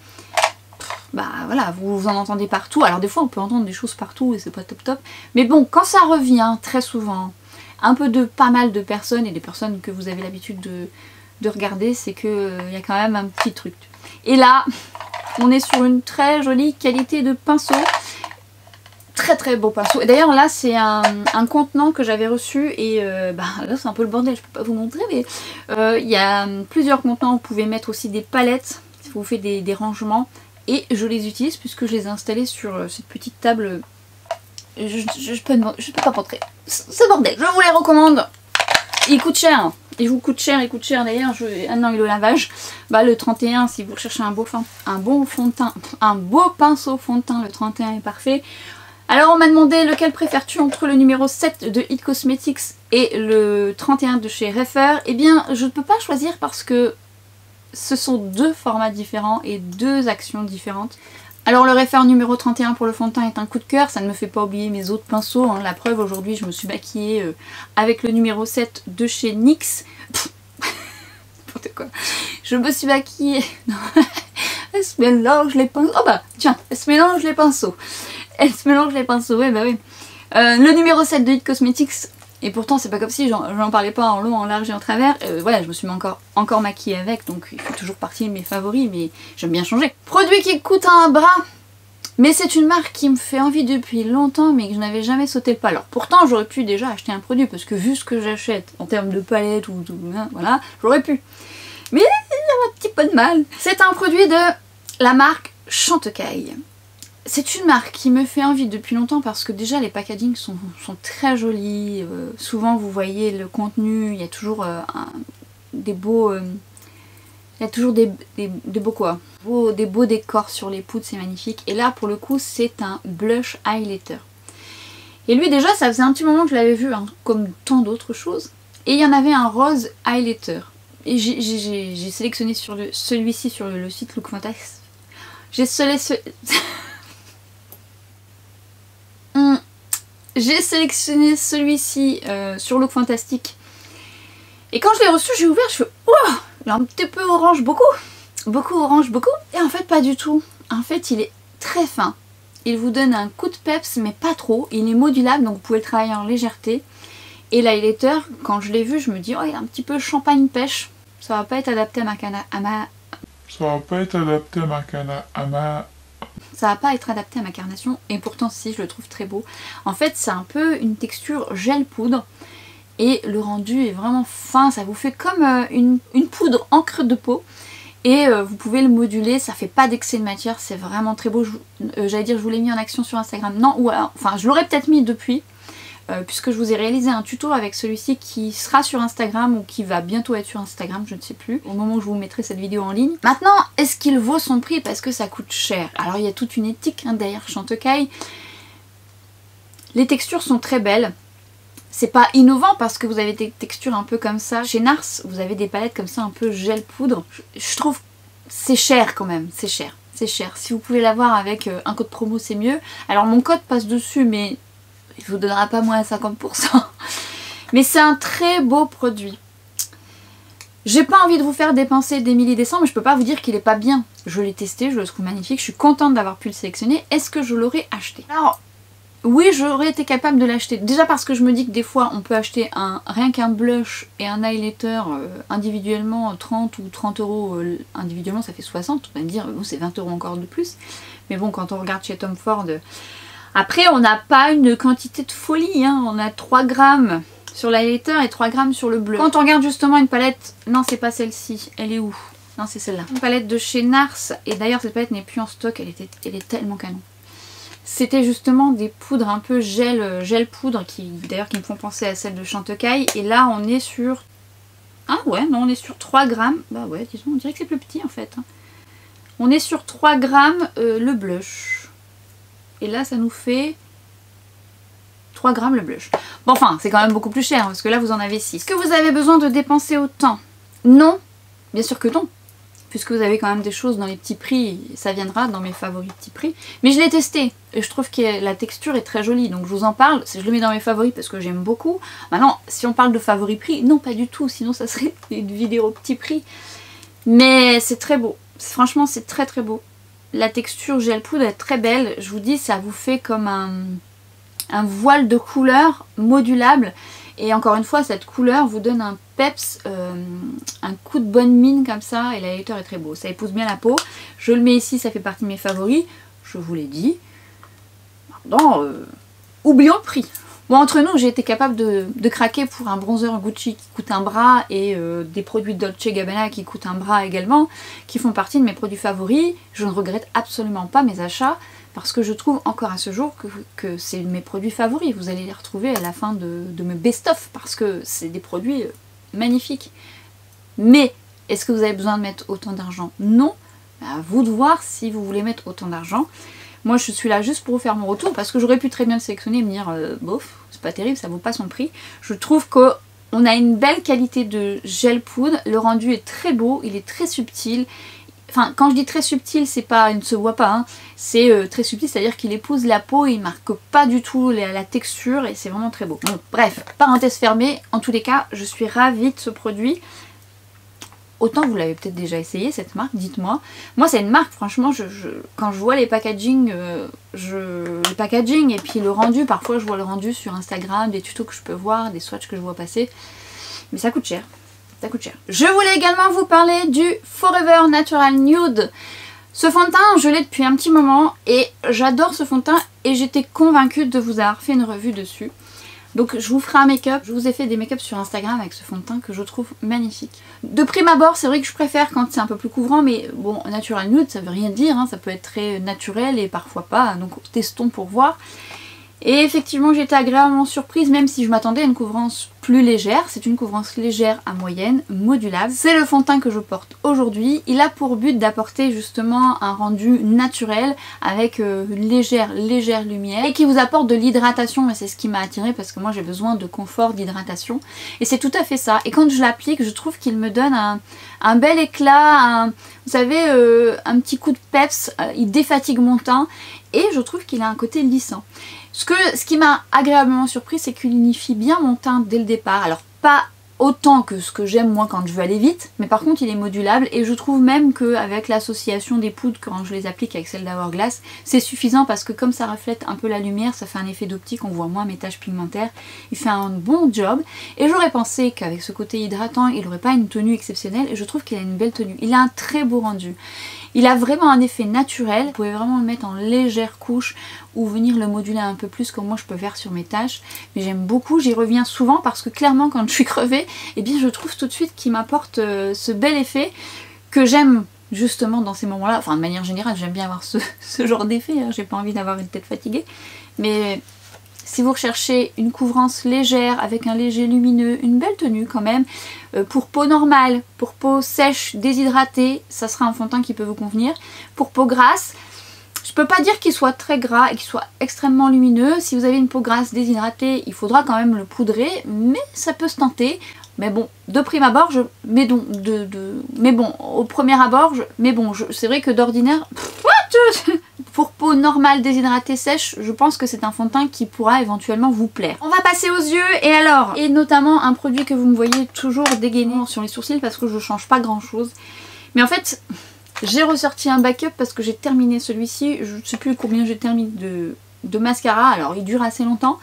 Bah voilà, vous en entendez partout. Alors des fois, on peut entendre des choses partout et c'est pas top top. Mais bon, quand ça revient très souvent, un peu de pas mal de personnes et des personnes que vous avez l'habitude de regarder, c'est que y a quand même un petit truc. Et là, on est sur une très jolie qualité de pinceau. Très très beau pinceau. Et d'ailleurs là c'est un contenant que j'avais reçu et là c'est un peu le bordel, je peux pas vous montrer mais il y a plusieurs contenants, vous pouvez mettre aussi des palettes si vous faites des rangements et je les utilise puisque je les ai installés sur cette petite table. Je peux pas montrer, c'est bordel. Je vous les recommande, ils coûtent cher. Il vous coûte cher, il coûte cher d'ailleurs, non il est au lavage. Bah le 31 si vous recherchez un beau fond de teint, un beau pinceau fond de teint, le 31 est parfait. Alors on m'a demandé lequel préfères-tu entre le numéro 7 de It Cosmetics et le 31 de chez Refer. Eh bien je ne peux pas choisir parce que ce sont deux formats différents et deux actions différentes. Alors le Refer numéro 31 pour le fond de teint est un coup de cœur, ça ne me fait pas oublier mes autres pinceaux. Hein. La preuve, aujourd'hui je me suis maquillée avec le numéro 7 de chez NYX. N'importe quoi. Je me suis maquillée... Elle se mélange les pinceaux. Oh bah tiens, elle se mélange les pinceaux. Elle se mélange les pinceaux, ouais bah oui. Le numéro 7 de It Cosmetics, et pourtant c'est pas comme si j'en parlais pas en long, en large et en travers. Voilà, je me suis encore maquillée avec, donc il fait toujours partie de mes favoris, mais j'aime bien changer. Produit qui coûte un bras, mais c'est une marque qui me fait envie depuis longtemps, mais que je n'avais jamais sauté le pas. Alors pourtant j'aurais pu déjà acheter un produit, parce que vu ce que j'achète en termes de palette ou tout, voilà, j'aurais pu. Mais il y a un petit peu de mal. C'est un produit de la marque Chantecaille. C'est une marque qui me fait envie depuis longtemps parce que déjà les packagings sont très jolis. Souvent vous voyez le contenu, il y a toujours des beaux... il y a toujours des beaux quoi, des beaux décors sur les poudres, c'est magnifique. Et là pour le coup c'est un blush highlighter. Et lui déjà ça faisait un petit moment que je l'avais vu, hein, comme tant d'autres choses. Et il y en avait un rose highlighter. Et j'ai sélectionné celui-ci sur le site Look Fantastic. J'ai sélectionné celui-ci sur Look Fantastic. Et quand je l'ai reçu, j'ai ouvert, je fais ouah, il est un petit peu orange, beaucoup orange, beaucoup. Et en fait, pas du tout. En fait, il est très fin. Il vous donne un coup de peps, mais pas trop. Il est modulable, donc vous pouvez le travailler en légèreté. Et l'highlighter, quand je l'ai vu, je me dis, oh, il est un petit peu champagne pêche. Ça va pas être adapté à ça va pas être adapté à ma carnation, et pourtant si, je le trouve très beau. En fait c'est un peu une texture gel poudre et le rendu est vraiment fin, ça vous fait comme une poudre encre de peau et vous pouvez le moduler, ça fait pas d'excès de matière, c'est vraiment très beau. J'allais dire je vous l'ai mis en action sur Instagram, non, ou alors, enfin je l'aurais peut-être mis depuis puisque je vous ai réalisé un tuto avec celui-ci qui sera sur Instagram ou qui va bientôt être sur Instagram, je ne sais plus, au moment où je vous mettrai cette vidéo en ligne. Maintenant, est-ce qu'il vaut son prix parce que ça coûte cher? Alors il y a toute une éthique hein, derrière Chantecaille. Les textures sont très belles. C'est pas innovant parce que vous avez des textures un peu comme ça. Chez Nars, vous avez des palettes comme ça un peu gel poudre. Je trouve c'est cher quand même, c'est cher. c'est cher. Si vous pouvez l'avoir avec un code promo, c'est mieux. Alors mon code passe dessus, mais il vous donnera pas moins à 50%. Mais c'est un très beau produit. J'ai pas envie de vous faire dépenser des milliers des cents, mais je peux pas vous dire qu'il est pas bien. Je l'ai testé, je le trouve magnifique, je suis contente d'avoir pu le sélectionner. Est-ce que je l'aurais acheté? Alors, oui, j'aurais été capable de l'acheter. Déjà parce que je me dis que des fois, on peut acheter rien qu'un blush et un highlighter individuellement, 30 ou 30 euros individuellement, ça fait 60. On va me dire, bon, c'est 20 euros encore de plus. Mais bon, quand on regarde chez Tom Ford... Après, on n'a pas une quantité de folie, hein. On a 3 grammes sur l'highlighter et 3 grammes sur le bleu. Quand on regarde justement une palette... Non, c'est pas celle-ci. Elle est où? Non, c'est celle-là. Une palette de chez Nars. Et d'ailleurs, cette palette n'est plus en stock. Elle est tellement canon. C'était justement des poudres un peu gel poudre qui me font penser à celle de Chantecaille. Et là, on est sur... Ah ouais, non, on est sur 3 grammes. Bah ouais, disons, on dirait que c'est plus petit en fait. On est sur 3 grammes le blush. Et là, ça nous fait 3 grammes le blush. Bon, enfin, c'est quand même beaucoup plus cher parce que là, vous en avez 6. Est-ce que vous avez besoin de dépenser autant? Non, bien sûr que non. Puisque vous avez quand même des choses dans les petits prix, ça viendra dans mes favoris petits prix. Mais je l'ai testé et je trouve que la texture est très jolie, donc je vous en parle. Je le mets dans mes favoris parce que j'aime beaucoup. Maintenant, si on parle de favoris prix, non pas du tout, sinon ça serait une vidéo petit prix. Mais c'est très beau, franchement c'est très très beau. La texture gel poudre est très belle, je vous dis ça vous fait comme un voile de couleur modulable. Et encore une fois, cette couleur vous donne un peps, un coup de bonne mine comme ça, et l'highlighter est très beau. Ça épouse bien la peau. Je le mets ici, ça fait partie de mes favoris. Je vous l'ai dit. Maintenant, oublions le prix. Bon, entre nous, j'ai été capable de craquer pour un bronzer Gucci qui coûte un bras et des produits Dolce Gabbana qui coûtent un bras également, qui font partie de mes produits favoris. Je ne regrette absolument pas mes achats. Parce que je trouve encore à ce jour que c'est mes produits favoris. Vous allez les retrouver à la fin de mes best-of parce que c'est des produits magnifiques. Mais est-ce que vous avez besoin de mettre autant d'argent? Non. À vous de voir si vous voulez mettre autant d'argent. Moi je suis là juste pour vous faire mon retour parce que j'aurais pu très bien le sélectionner et me dire bof, c'est pas terrible, ça vaut pas son prix. Je trouve qu'on a une belle qualité de gel poudre. Le rendu est très beau, il est très subtil. Enfin, quand je dis très subtil, c'est pas, il ne se voit pas, hein. C'est très subtil, c'est-à-dire qu'il épouse la peau, il marque pas du tout la texture et c'est vraiment très beau. Bon, bref, parenthèse fermée, en tous les cas, je suis ravie de ce produit. Autant vous l'avez peut-être déjà essayé cette marque, dites-moi. Moi c'est une marque, franchement, quand je vois les packaging, et puis le rendu, parfois je vois le rendu sur Instagram, des tutos que je peux voir, des swatchs que je vois passer, mais ça coûte cher. Ça coûte cher. Je voulais également vous parler du Forever Natural Nude. Ce fond de teint, je l'ai depuis un petit moment et j'adore ce fond de teint et j'étais convaincue de vous avoir fait une revue dessus. Donc je vous ferai un make-up. Je vous ai fait des make-up sur Instagram avec ce fond de teint que je trouve magnifique. De prime abord, c'est vrai que je préfère quand c'est un peu plus couvrant, mais bon, Natural Nude, ça veut rien dire, hein. Ça peut être très naturel et parfois pas, donc testons pour voir. Et effectivement, j'ai été agréablement surprise, même si je m'attendais à une couvrance plus légère. C'est une couvrance légère à moyenne, modulable. C'est le fond de teint que je porte aujourd'hui. Il a pour but d'apporter justement un rendu naturel avec une légère lumière et qui vous apporte de l'hydratation. Et c'est ce qui m'a attirée parce que moi j'ai besoin de confort, d'hydratation. Et c'est tout à fait ça. Et quand je l'applique, je trouve qu'il me donne un bel éclat, vous savez, un petit coup de peps. Il défatigue mon teint et je trouve qu'il a un côté lissant. Ce qui m'a agréablement surpris, c'est qu'il unifie bien mon teint dès le départ. Alors pas autant que ce que j'aime moi quand je veux aller vite, mais par contre il est modulable et je trouve même qu'avec l'association des poudres quand je les applique avec celle d'Hourglass, c'est suffisant parce que comme ça reflète un peu la lumière, ça fait un effet d'optique, on voit moins mes taches pigmentaires. Il fait un bon job et j'aurais pensé qu'avec ce côté hydratant, il n'aurait pas une tenue exceptionnelle et je trouve qu'il a une belle tenue. Il a un très beau rendu. Il a vraiment un effet naturel, vous pouvez vraiment le mettre en légère couche ou venir le moduler un peu plus comme moi je peux faire sur mes taches. Mais j'aime beaucoup, j'y reviens souvent parce que clairement quand je suis crevée, eh bien je trouve tout de suite qu'il m'apporte ce bel effet que j'aime justement dans ces moments-là. Enfin de manière générale j'aime bien avoir ce genre d'effet, hein. J'ai pas envie d'avoir une tête fatiguée. Mais si vous recherchez une couvrance légère avec un léger lumineux, une belle tenue quand même, pour peau normale, pour peau sèche, déshydratée, ça sera un fond de teint qui peut vous convenir. Pour peau grasse, je peux pas dire qu'il soit très gras et qu'il soit extrêmement lumineux. Si vous avez une peau grasse déshydratée, il faudra quand même le poudrer, mais ça peut se tenter. Mais bon, de prime abord, au premier abord, c'est vrai que d'ordinaire, pour peau normale, déshydratée, sèche, je pense que c'est un fond de teint qui pourra éventuellement vous plaire. On va passer aux yeux, et notamment un produit que vous me voyez toujours dégainer sur les sourcils parce que je change pas grand chose. Mais en fait, j'ai ressorti un backup parce que j'ai terminé celui-ci, je ne sais plus combien j'ai terminé de mascara, alors il dure assez longtemps.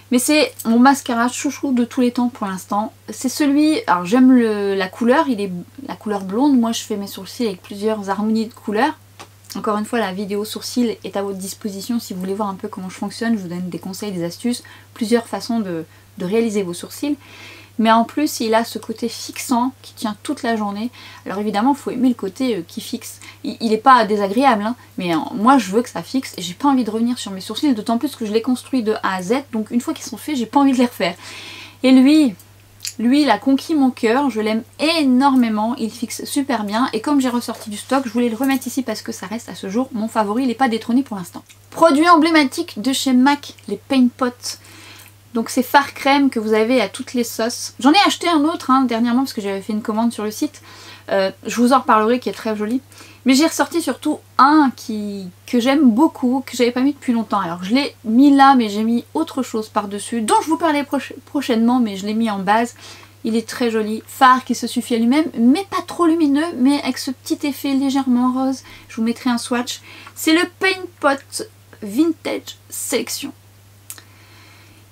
Mais c'est mon mascara chouchou de tous les temps pour l'instant. C'est celui, alors j'aime la couleur, il est la couleur blonde. Moi je fais mes sourcils avec plusieurs harmonies de couleurs. Encore une fois, la vidéo sourcils est à votre disposition si vous voulez voir un peu comment je fonctionne. Je vous donne des conseils, des astuces, plusieurs façons de réaliser vos sourcils. Mais en plus, il a ce côté fixant qui tient toute la journée. Alors évidemment, il faut aimer le côté qui fixe. Il n'est pas désagréable, hein, mais moi je veux que ça fixe et j'ai pas envie de revenir sur mes sourcils, d'autant plus que je les construis de A à Z. Donc une fois qu'ils sont faits, j'ai pas envie de les refaire. Et lui, il a conquis mon cœur, je l'aime énormément, il fixe super bien. Et comme j'ai ressorti du stock, je voulais le remettre ici parce que ça reste à ce jour mon favori, il n'est pas détrôné pour l'instant. Produit emblématique de chez MAC, les Paint Pot. Donc c'est fard crème que vous avez à toutes les sauces. J'en ai acheté un autre dernièrement parce que j'avais fait une commande sur le site. Je vous en reparlerai, qui est très joli. Mais j'ai ressorti surtout un que j'aime beaucoup, que j'avais pas mis depuis longtemps. Alors je l'ai mis là, mais j'ai mis autre chose par-dessus, dont je vous parlerai prochainement, mais je l'ai mis en base. Il est très joli. Fard qui se suffit à lui-même, mais pas trop lumineux, mais avec ce petit effet légèrement rose. Je vous mettrai un swatch. C'est le Paint Pot Vintage Sélection.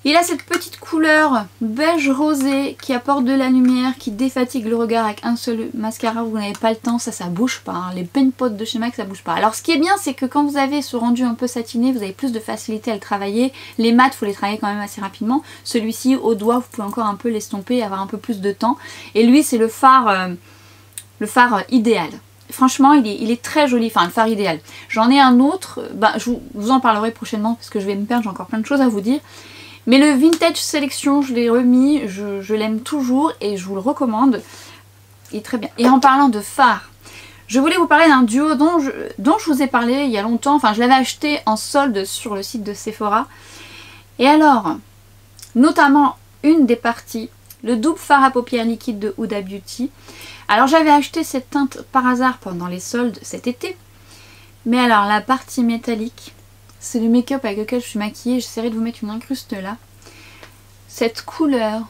Il a cette petite couleur beige rosé qui apporte de la lumière, qui défatigue le regard avec un seul mascara. Vous n'avez pas le temps, ça bouge pas. Hein. Les Paint Pot de chez MAC, ça bouge pas. Alors ce qui est bien, c'est que quand vous avez ce rendu un peu satiné, vous avez plus de facilité à le travailler. Les mats, il faut les travailler quand même assez rapidement. Celui-ci, au doigt, vous pouvez encore un peu l'estomper, avoir un peu plus de temps. Et lui, c'est le fard idéal. Franchement, il est très joli, enfin le fard idéal. J'en ai un autre, je vous en parlerai prochainement parce que je vais me perdre, j'ai encore plein de choses à vous dire. Mais le Vintage Sélection, je l'ai remis, je l'aime toujours et je vous le recommande. Il est très bien. Et en parlant de fard, je voulais vous parler d'un duo dont je vous ai parlé il y a longtemps. Enfin, je l'avais acheté en solde sur le site de Sephora. Et alors, notamment une des parties, le double fard à paupières liquide de Huda Beauty. Alors j'avais acheté cette teinte par hasard pendant les soldes cet été. Mais alors la partie métallique, c'est le make-up avec lequel je suis maquillée, j'essaierai de vous mettre une incruste là. Cette couleur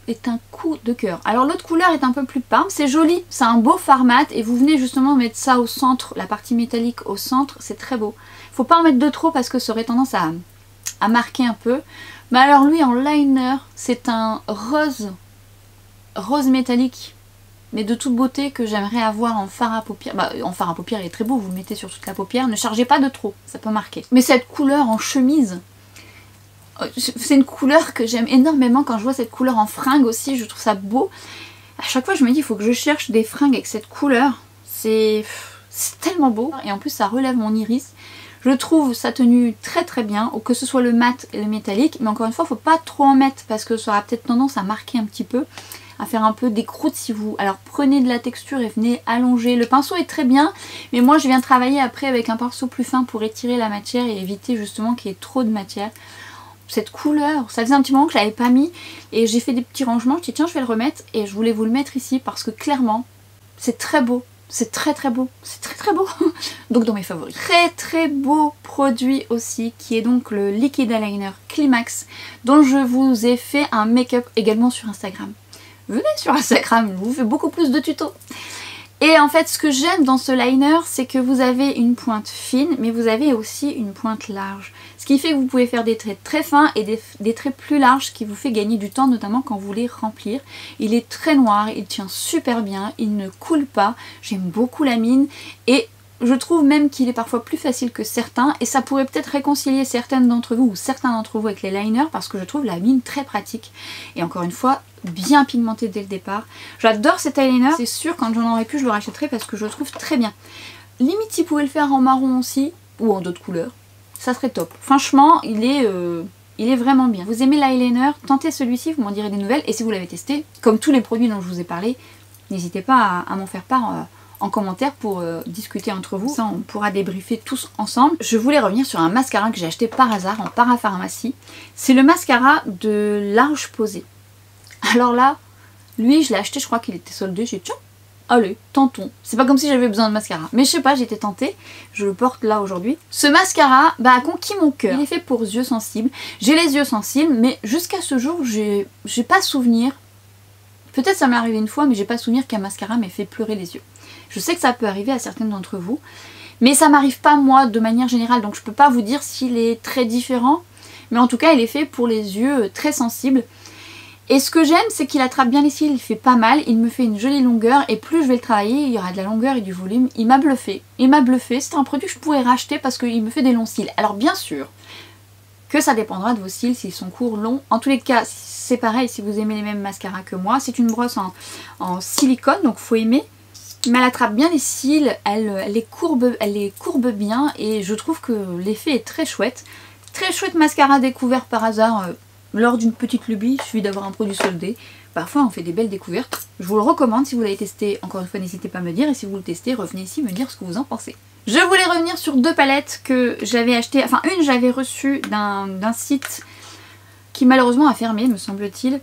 est un coup de cœur. Alors l'autre couleur est un peu plus pâle, c'est joli, c'est un beau fard mat et vous venez justement mettre ça au centre, la partie métallique au centre, c'est très beau. Faut pas en mettre de trop parce que ça aurait tendance à marquer un peu. Mais alors lui en liner, c'est un rose métallique, mais de toute beauté que j'aimerais avoir en fard à paupières. En fard à paupières il est très beau, vous le mettez sur toute la paupière, ne chargez pas de trop, ça peut marquer. Mais cette couleur en chemise, c'est une couleur que j'aime énormément. Quand je vois cette couleur en fringue aussi, je trouve ça beau. À chaque fois je me dis il faut que je cherche des fringues avec cette couleur, c'est tellement beau. Et en plus ça relève mon iris. Je trouve sa tenue très très bien, que ce soit le mat et le métallique, mais encore une fois, il ne faut pas trop en mettre parce que ça aura peut-être tendance à marquer un petit peu, à faire un peu des croûtes si vous... Alors prenez de la texture et venez allonger. Le pinceau est très bien, mais moi je viens travailler après avec un pinceau plus fin pour étirer la matière et éviter justement qu'il y ait trop de matière. Cette couleur, ça faisait un petit moment que je l'avais pas mis et j'ai fait des petits rangements, je dis tiens je vais le remettre et je voulais vous le mettre ici parce que clairement c'est très beau. C'est très très beau, c'est très très beau. Donc dans mes favoris. Très très beau produit aussi qui est donc le Liquid Eyeliner Climax dont je vous ai fait un make-up également sur Instagram. Venez sur Instagram, je vous fais beaucoup plus de tutos. Et en fait ce que j'aime dans ce liner c'est que vous avez une pointe fine mais vous avez aussi une pointe large. Ce qui fait que vous pouvez faire des traits très fins et des traits plus larges, ce qui vous fait gagner du temps notamment quand vous voulez remplir. Il est très noir, il tient super bien, il ne coule pas, j'aime beaucoup la mine et je trouve même qu'il est parfois plus facile que certains et ça pourrait peut-être réconcilier certaines d'entre vous ou certains d'entre vous avec les liners parce que je trouve la mine très pratique et encore une fois bien pigmenté dès le départ. J'adore cet eyeliner, c'est sûr quand j'en aurais pu je le rachèterais parce que je le trouve très bien. Limite si vous pouvez le faire en marron aussi ou en d'autres couleurs, ça serait top. Franchement il est vraiment bien. Vous aimez l'eyeliner, tentez celui-ci, vous m'en direz des nouvelles et si vous l'avez testé, comme tous les produits dont je vous ai parlé, n'hésitez pas à m'en faire part en commentaire pour discuter entre vous. Ça, on pourra débriefer tous ensemble. Je voulais revenir sur un mascara que j'ai acheté par hasard en parapharmacie. C'est le mascara de La Roche-Posay. Alors là, lui, je l'ai acheté, je crois qu'il était soldé. J'ai dit tiens, allez, tentons. C'est pas comme si j'avais besoin de mascara. Mais je sais pas, j'étais tentée. Je le porte là aujourd'hui. Ce mascara a conquis mon cœur. Il est fait pour yeux sensibles. J'ai les yeux sensibles, mais jusqu'à ce jour, j'ai pas souvenir. Peut-être ça m'est arrivé une fois, mais j'ai pas souvenir qu'un mascara m'ait fait pleurer les yeux. Je sais que ça peut arriver à certaines d'entre vous, mais ça m'arrive pas moi de manière générale, donc je peux pas vous dire s'il est très différent, mais en tout cas il est fait pour les yeux très sensibles. Et ce que j'aime, c'est qu'il attrape bien les cils, il fait pas mal, il me fait une jolie longueur, et plus je vais le travailler, il y aura de la longueur et du volume. Il m'a bluffé, c'est un produit que je pourrais racheter parce qu'il me fait des longs cils. Alors bien sûr que ça dépendra de vos cils, s'ils sont courts, longs. En tous les cas, c'est pareil si vous aimez les mêmes mascaras que moi. C'est une brosse en silicone, donc faut aimer. Mais elle attrape bien les cils, elle les courbe bien et je trouve que l'effet est très chouette. Très chouette mascara découvert par hasard lors d'une petite lubie, il suffit d'avoir un produit soldé. Parfois on fait des belles découvertes. Je vous le recommande, si vous l'avez testé, encore une fois n'hésitez pas à me dire. Et si vous le testez, revenez ici me dire ce que vous en pensez. Je voulais revenir sur deux palettes que j'avais achetées. Enfin une j'avais reçue d'un site qui malheureusement a fermé me semble-t-il.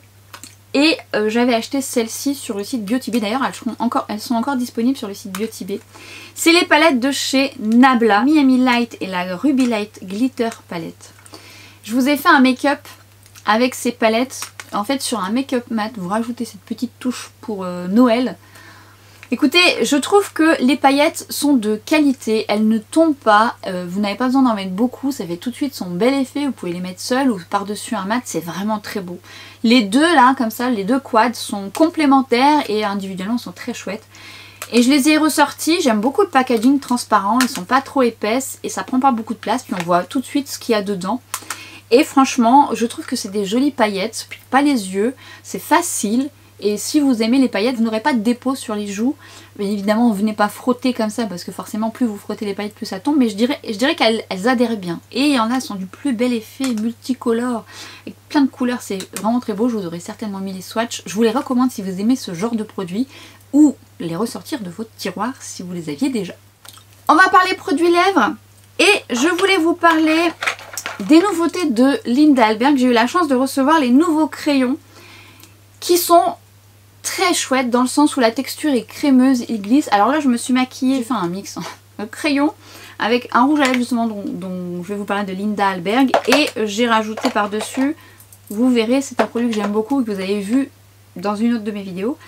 Et j'avais acheté celle-ci sur le site Biotibé. D'ailleurs elles sont encore disponibles sur le site Biotibé. C'est les palettes de chez Nabla, Miami Light et la Ruby Light Glitter Palette. Je vous ai fait un make-up avec ces palettes. En fait sur un make-up mat vous rajoutez cette petite touche pour Noël. Écoutez, je trouve que les paillettes sont de qualité, elles ne tombent pas, vous n'avez pas besoin d'en mettre beaucoup, ça fait tout de suite son bel effet, vous pouvez les mettre seules ou par-dessus un mat, c'est vraiment très beau. Les deux là, comme ça, les deux quads sont complémentaires et individuellement sont très chouettes. Et je les ai ressortis, j'aime beaucoup le packaging transparent, ils sont pas trop épaisses et ça prend pas beaucoup de place, puis on voit tout de suite ce qu'il y a dedans. Et franchement, je trouve que c'est des jolies paillettes, puis pas les yeux, c'est facile. Et si vous aimez les paillettes, vous n'aurez pas de dépôt sur les joues. Bien évidemment, venez pas frotter comme ça parce que forcément, plus vous frottez les paillettes, plus ça tombe. Mais je dirais qu'elles adhèrent bien. Et il y en a qui sont du plus bel effet multicolore, avec plein de couleurs. C'est vraiment très beau. Je vous aurais certainement mis les swatchs. Je vous les recommande si vous aimez ce genre de produits ou les ressortir de votre tiroir si vous les aviez déjà. On va parler produits lèvres. Et je voulais vous parler des nouveautés de Linda Alberg. J'ai eu la chance de recevoir les nouveaux crayons qui sont très chouette dans le sens où la texture est crémeuse et glisse. Alors là je me suis maquillée, j'ai fait un mix en crayon avec un rouge à lèvres justement dont je vais vous parler de Linda Alberg et j'ai rajouté par dessus, vous verrez c'est un produit que j'aime beaucoup et que vous avez vu dans une autre de mes vidéos.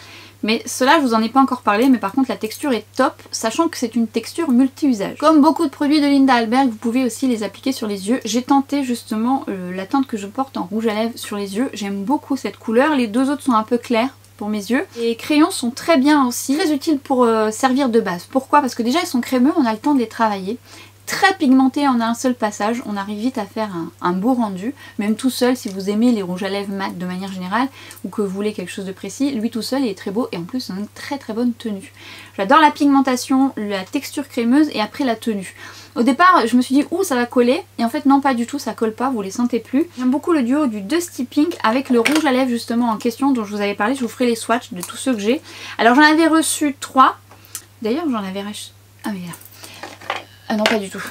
Mais cela je vous en ai pas encore parlé, mais par contre la texture est top, sachant que c'est une texture multi-usage. Comme beaucoup de produits de Linda Alberg, vous pouvez aussi les appliquer sur les yeux. J'ai tenté justement la teinte que je porte en rouge à lèvres sur les yeux, j'aime beaucoup cette couleur, les deux autres sont un peu clairs pour mes yeux. Les crayons sont très bien aussi, très utiles pour servir de base. Pourquoi? Parce que déjà ils sont crémeux, on a le temps de les travailler. Très pigmentés en un seul passage, on arrive vite à faire un beau rendu. Même tout seul, si vous aimez les rouges à lèvres mat de manière générale ou que vous voulez quelque chose de précis, lui tout seul il est très beau et en plus c'est une très très bonne tenue. J'adore la pigmentation, la texture crémeuse et après la tenue. Au départ je me suis dit ouh ça va coller et en fait non pas du tout, ça colle pas, vous les sentez plus. J'aime beaucoup le duo du Dusty Pink avec le rouge à lèvres justement en question dont je vous avais parlé, je vous ferai les swatchs de tous ceux que j'ai. Alors j'en avais reçu 3, d'ailleurs j'en avais racheté... Ah mais là... Ah non pas du tout,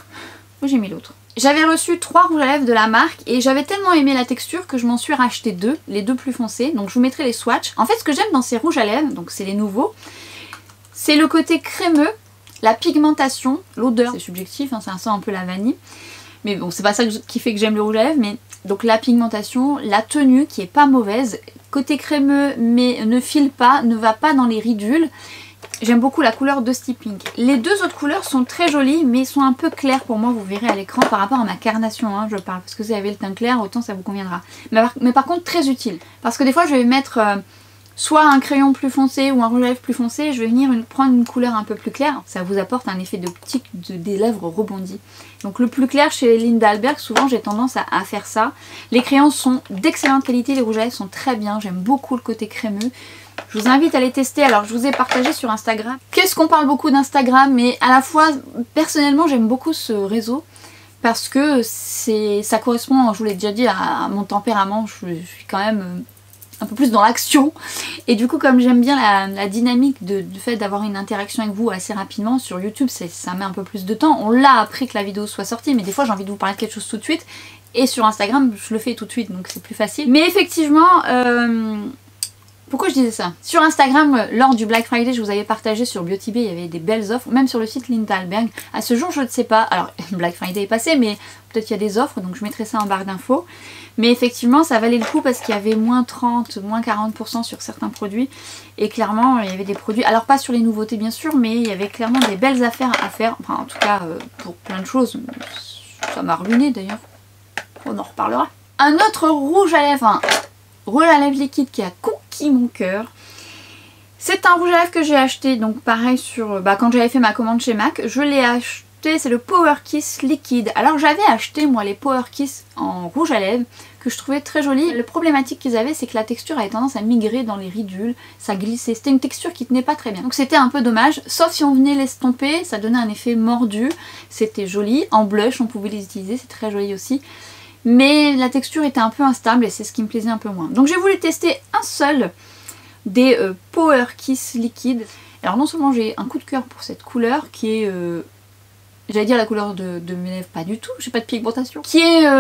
où j'ai mis l'autre. J'avais reçu 3 rouges à lèvres de la marque et j'avais tellement aimé la texture que je m'en suis racheté 2, les deux plus foncés, donc je vous mettrai les swatchs. En fait ce que j'aime dans ces rouges à lèvres, donc c'est les nouveaux, c'est le côté crémeux, la pigmentation, l'odeur, c'est subjectif, hein, ça sent un peu la vanille. Mais bon, c'est pas ça qui fait que j'aime le rouge à lèvres, mais donc la pigmentation, la tenue qui est pas mauvaise, côté crémeux mais ne file pas, ne va pas dans les ridules. J'aime beaucoup la couleur Dusty Pink. Les deux autres couleurs sont très jolies mais sont un peu claires pour moi, vous verrez à l'écran par rapport à ma carnation, hein, je parle. Parce que si vous avez le teint clair, autant ça vous conviendra. Mais par contre très utile. Parce que des fois je vais mettre... soit un crayon plus foncé ou un rouge à lèvres plus foncé, je vais venir prendre une couleur un peu plus claire. Ça vous apporte un effet d'optique des lèvres rebondies. Donc le plus clair chez Linda Alberg, souvent j'ai tendance à faire ça. Les crayons sont d'excellente qualité, les rouges à lèvres sont très bien, j'aime beaucoup le côté crémeux. Je vous invite à les tester, alors je vous ai partagé sur Instagram. Qu'est-ce qu'on parle beaucoup d'Instagram, mais à la fois, personnellement j'aime beaucoup ce réseau. Parce que ça correspond, je vous l'ai déjà dit, à mon tempérament, je suis quand même... un peu plus dans l'action. Et du coup, comme j'aime bien la dynamique du fait d'avoir une interaction avec vous assez rapidement, sur YouTube ça met un peu plus de temps. On l'a après que la vidéo soit sortie, mais des fois j'ai envie de vous parler de quelque chose tout de suite. Et sur Instagram, je le fais tout de suite, donc c'est plus facile. Mais effectivement, pourquoi je disais ça? Sur Instagram, lors du Black Friday, je vous avais partagé sur BeautyBay, il y avait des belles offres, même sur le site Linda Hallberg. À ce jour, je ne sais pas. Alors, Black Friday est passé, mais peut-être qu'il y a des offres, donc je mettrai ça en barre d'infos. Mais effectivement, ça valait le coup parce qu'il y avait moins 30, moins 40% sur certains produits. Et clairement, il y avait des produits, alors pas sur les nouveautés bien sûr, mais il y avait clairement des belles affaires à faire. Enfin, en tout cas, pour plein de choses. Ça m'a ruiné d'ailleurs. On en reparlera. Un autre rouge à lèvres, rouge à lèvres liquide qui a conquis mon cœur. C'est un rouge à lèvres que j'ai acheté, donc pareil sur quand j'avais fait ma commande chez MAC, je l'ai acheté, c'est le Power Kiss liquide. Alors j'avais acheté moi les Power Kiss en rouge à lèvres que je trouvais très joli. Le problématique qu'ils avaient, c'est que la texture avait tendance à migrer dans les ridules, ça glissait, c'était une texture qui tenait pas très bien. Donc c'était un peu dommage, sauf si on venait l'estomper, ça donnait un effet mordu, c'était joli. En blush on pouvait les utiliser, c'est très joli aussi. Mais la texture était un peu instable et c'est ce qui me plaisait un peu moins. Donc j'ai voulu tester un seul des Power Kiss liquide. Alors non seulement j'ai un coup de cœur pour cette couleur qui est, j'allais dire la couleur de mes lèvres, pas du tout, j'ai pas de pigmentation. Qui est,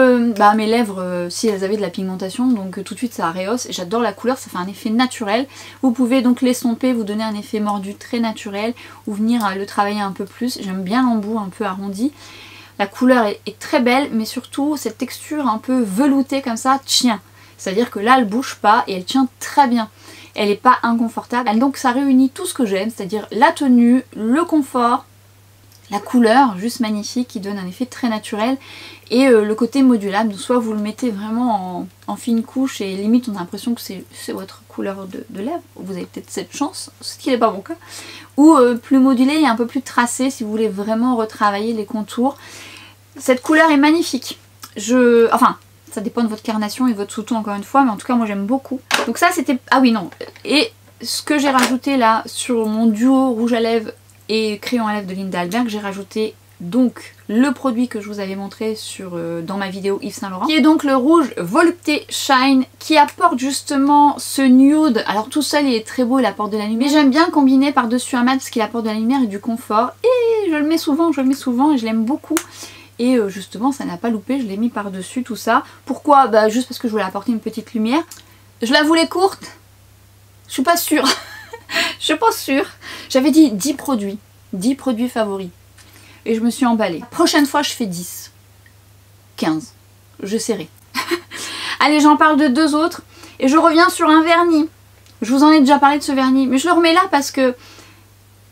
mes lèvres, si elles avaient de la pigmentation, donc tout de suite ça rehausse. J'adore la couleur, ça fait un effet naturel. Vous pouvez donc l'estomper, vous donner un effet mordu très naturel ou venir le travailler un peu plus. J'aime bien l'embout un peu arrondi. La couleur est très belle, mais surtout cette texture un peu veloutée comme ça tient. C'est-à-dire que là elle bouge pas et elle tient très bien. Elle n'est pas inconfortable. Donc ça réunit tout ce que j'aime, c'est-à-dire la tenue, le confort, la couleur juste magnifique qui donne un effet très naturel et le côté modulable. Soit vous le mettez vraiment en fine couche et limite on a l'impression que c'est votre couleur de lèvres. Vous avez peut-être cette chance, ce qui n'est pas mon cas. Ou plus modulé et un peu plus tracé si vous voulez vraiment retravailler les contours. Cette couleur est magnifique. Enfin, ça dépend de votre carnation et votre sous-ton encore une fois, mais en tout cas moi j'aime beaucoup. Donc ça c'était... Ah oui non. Et ce que j'ai rajouté là sur mon duo rouge à lèvres et crayon à lèvres de Linda Hallberg, j'ai rajouté donc le produit que je vous avais montré dans ma vidéo Yves Saint Laurent, qui est donc le rouge Volupté Shine, qui apporte justement ce nude. Alors tout seul il est très beau, il apporte de la lumière, mais j'aime bien le combiner par dessus un mat parce qu'il apporte de la lumière et du confort, et je le mets souvent et je l'aime beaucoup. Et justement ça n'a pas loupé, je l'ai mis par dessus tout ça. Pourquoi? Juste parce que je voulais apporter une petite lumière. Je la voulais courte, je suis pas sûre. Je suis pas sûre. J'avais dit 10 produits favoris. Et je me suis emballée. La prochaine fois je fais 10. 15. Je serai. Allez, j'en parle de deux autres. Et je reviens sur un vernis. Je vous en ai déjà parlé de ce vernis. Mais je le remets là parce que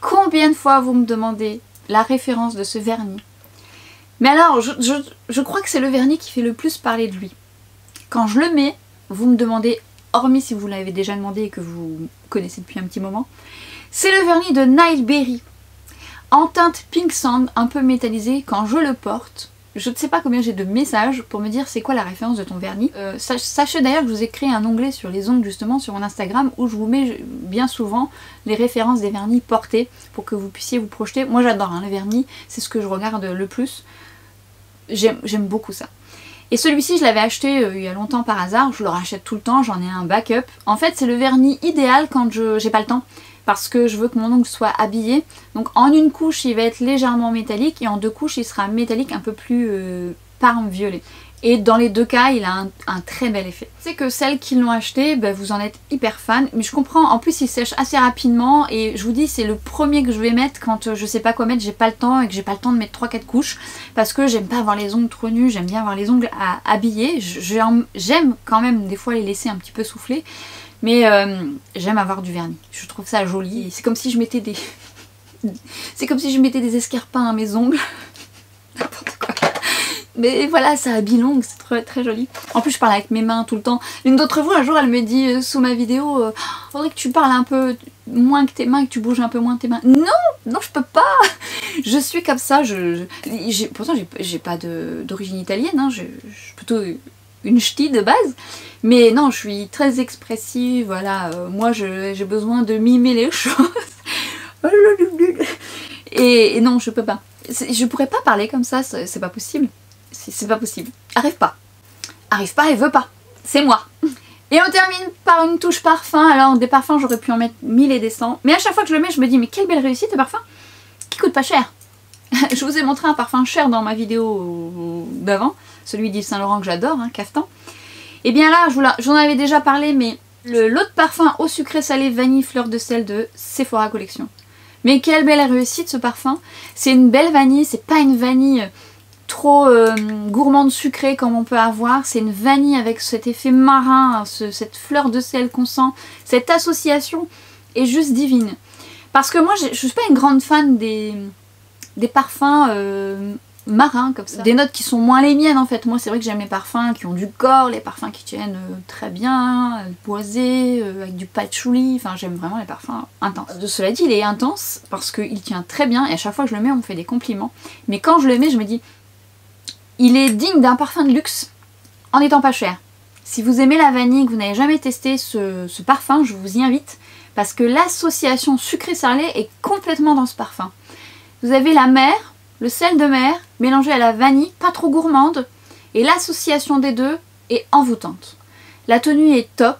combien de fois vous me demandez la référence de ce vernis? Mais alors, je crois que c'est le vernis qui fait le plus parler de lui. Quand je le mets, vous me demandez, hormis si vous l'avez déjà demandé et que vous connaissez depuis un petit moment, c'est le vernis de Nightberry. En teinte Pink Sand, un peu métallisé. Quand je le porte, je ne sais pas combien j'ai de messages pour me dire c'est quoi la référence de ton vernis. Sachez d'ailleurs que je vous ai créé un onglet sur les ongles justement sur mon Instagram où je vous mets bien souvent les références des vernis portés pour que vous puissiez vous projeter. Moi j'adore les vernis, c'est ce que je regarde le plus. J'aime beaucoup ça. Et celui-ci je l'avais acheté il y a longtemps par hasard, je le rachète tout le temps, j'en ai un backup. En fait c'est le vernis idéal quand j'ai pas le temps, parce que je veux que mon ongle soit habillé. Donc en une couche il va être légèrement métallique et en deux couches il sera métallique un peu plus parme violet. Et dans les deux cas il a un très bel effet. C'est que celles qui l'ont acheté, vous en êtes hyper fan, mais je comprends, en plus il sèche assez rapidement et je vous dis c'est le premier que je vais mettre quand je sais pas quoi mettre, j'ai pas le temps et que j'ai pas le temps de mettre 3-4 couches parce que j'aime pas avoir les ongles trop nus, j'aime bien avoir les ongles habillés. J'aime quand même des fois les laisser un petit peu souffler, mais j'aime avoir du vernis, je trouve ça joli. C'est comme si je mettais des... c'est comme si je mettais des escarpins à mes ongles. N'importe quoi. Mais voilà, ça habille l'ongle, c'est très, très joli. En plus je parle avec mes mains tout le temps. L'une d'entre vous un jour elle me dit sous ma vidéo faudrait que tu parles un peu moins que tes mains et que tu bouges un peu moins tes mains. Non, non je peux pas. Je suis comme ça, pourtant j'ai pas d'origine italienne, je suis plutôt une ch'ti de base. Mais non, je suis très expressive, voilà. Moi j'ai besoin de mimer les choses. Et non, je peux pas. Je pourrais pas parler comme ça, c'est pas possible. C'est pas possible. Arrive pas et veut pas. C'est moi. Et on termine par une touche parfum. Alors des parfums j'aurais pu en mettre 1000 et des cents. Mais à chaque fois que je le mets je me dis mais quelle belle réussite ce parfum qui coûte pas cher. Je vous ai montré un parfum cher dans ma vidéo d'avant. Celui d'Yves Saint Laurent que j'adore, hein, Caftan. Et bien là j'en avais déjà parlé mais l'autre parfum eau sucrée salée vanille fleur de sel de Sephora Collection. Mais quelle belle réussite ce parfum. C'est une belle vanille, c'est pas une vanille trop gourmande sucrée comme on peut avoir. C'est une vanille avec cet effet marin, cette fleur de sel qu'on sent. Cette association est juste divine. Parce que moi je suis pas une grande fan des parfums marins comme ça. Des notes qui sont moins les miennes en fait. Moi c'est vrai que j'aime les parfums qui ont du corps, les parfums qui tiennent très bien, boisés, avec du patchouli. Enfin j'aime vraiment les parfums intenses. De cela dit il est intense parce qu'il tient très bien et à chaque fois que je le mets on me fait des compliments. Mais quand je le mets je me dis il est digne d'un parfum de luxe en étant pas cher. Si vous aimez la vanille et que vous n'avez jamais testé ce parfum, je vous y invite parce que l'association sucré-salé est complètement dans ce parfum. Vous avez la mer, le sel de mer, mélangé à la vanille, pas trop gourmande, et l'association des deux est envoûtante. La tenue est top,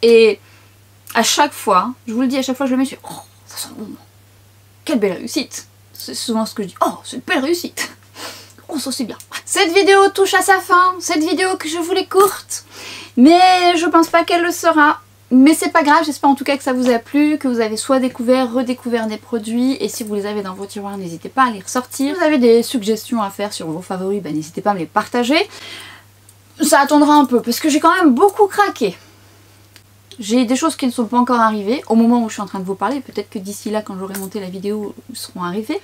et à chaque fois, je vous le dis, à chaque fois que je le mets, je suis oh, ça sent bon. Quelle belle réussite. C'est souvent ce que je dis, oh, c'est une belle réussite. Oh, ça c'est bien. Cette vidéo touche à sa fin, cette vidéo que je voulais courte, mais je pense pas qu'elle le sera. Mais c'est pas grave, j'espère en tout cas que ça vous a plu, que vous avez soit découvert, redécouvert des produits, et si vous les avez dans vos tiroirs, n'hésitez pas à les ressortir. Si vous avez des suggestions à faire sur vos favoris, bah, n'hésitez pas à me les partager. Ça attendra un peu, parce que j'ai quand même beaucoup craqué. J'ai des choses qui ne sont pas encore arrivées, au moment où je suis en train de vous parler, peut-être que d'ici là, quand j'aurai monté la vidéo, ils seront arrivées.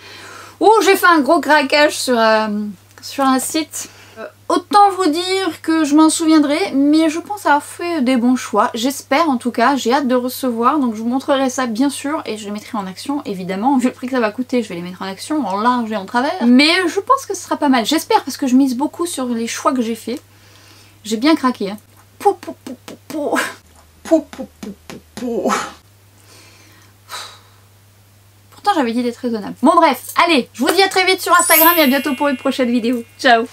Ou j'ai fait un gros craquage sur un site. Autant vous dire que je m'en souviendrai, mais je pense avoir fait des bons choix. J'espère en tout cas, j'ai hâte de recevoir, donc je vous montrerai ça bien sûr et je les mettrai en action évidemment. Vu le prix que ça va coûter, je vais les mettre en action, en large et en travers. Mais je pense que ce sera pas mal, j'espère parce que je mise beaucoup sur les choix que j'ai fait. J'ai bien craqué. Hein. Pourtant j'avais dit d'être raisonnable. Bon bref, allez, je vous dis à très vite sur Instagram et à bientôt pour une prochaine vidéo. Ciao.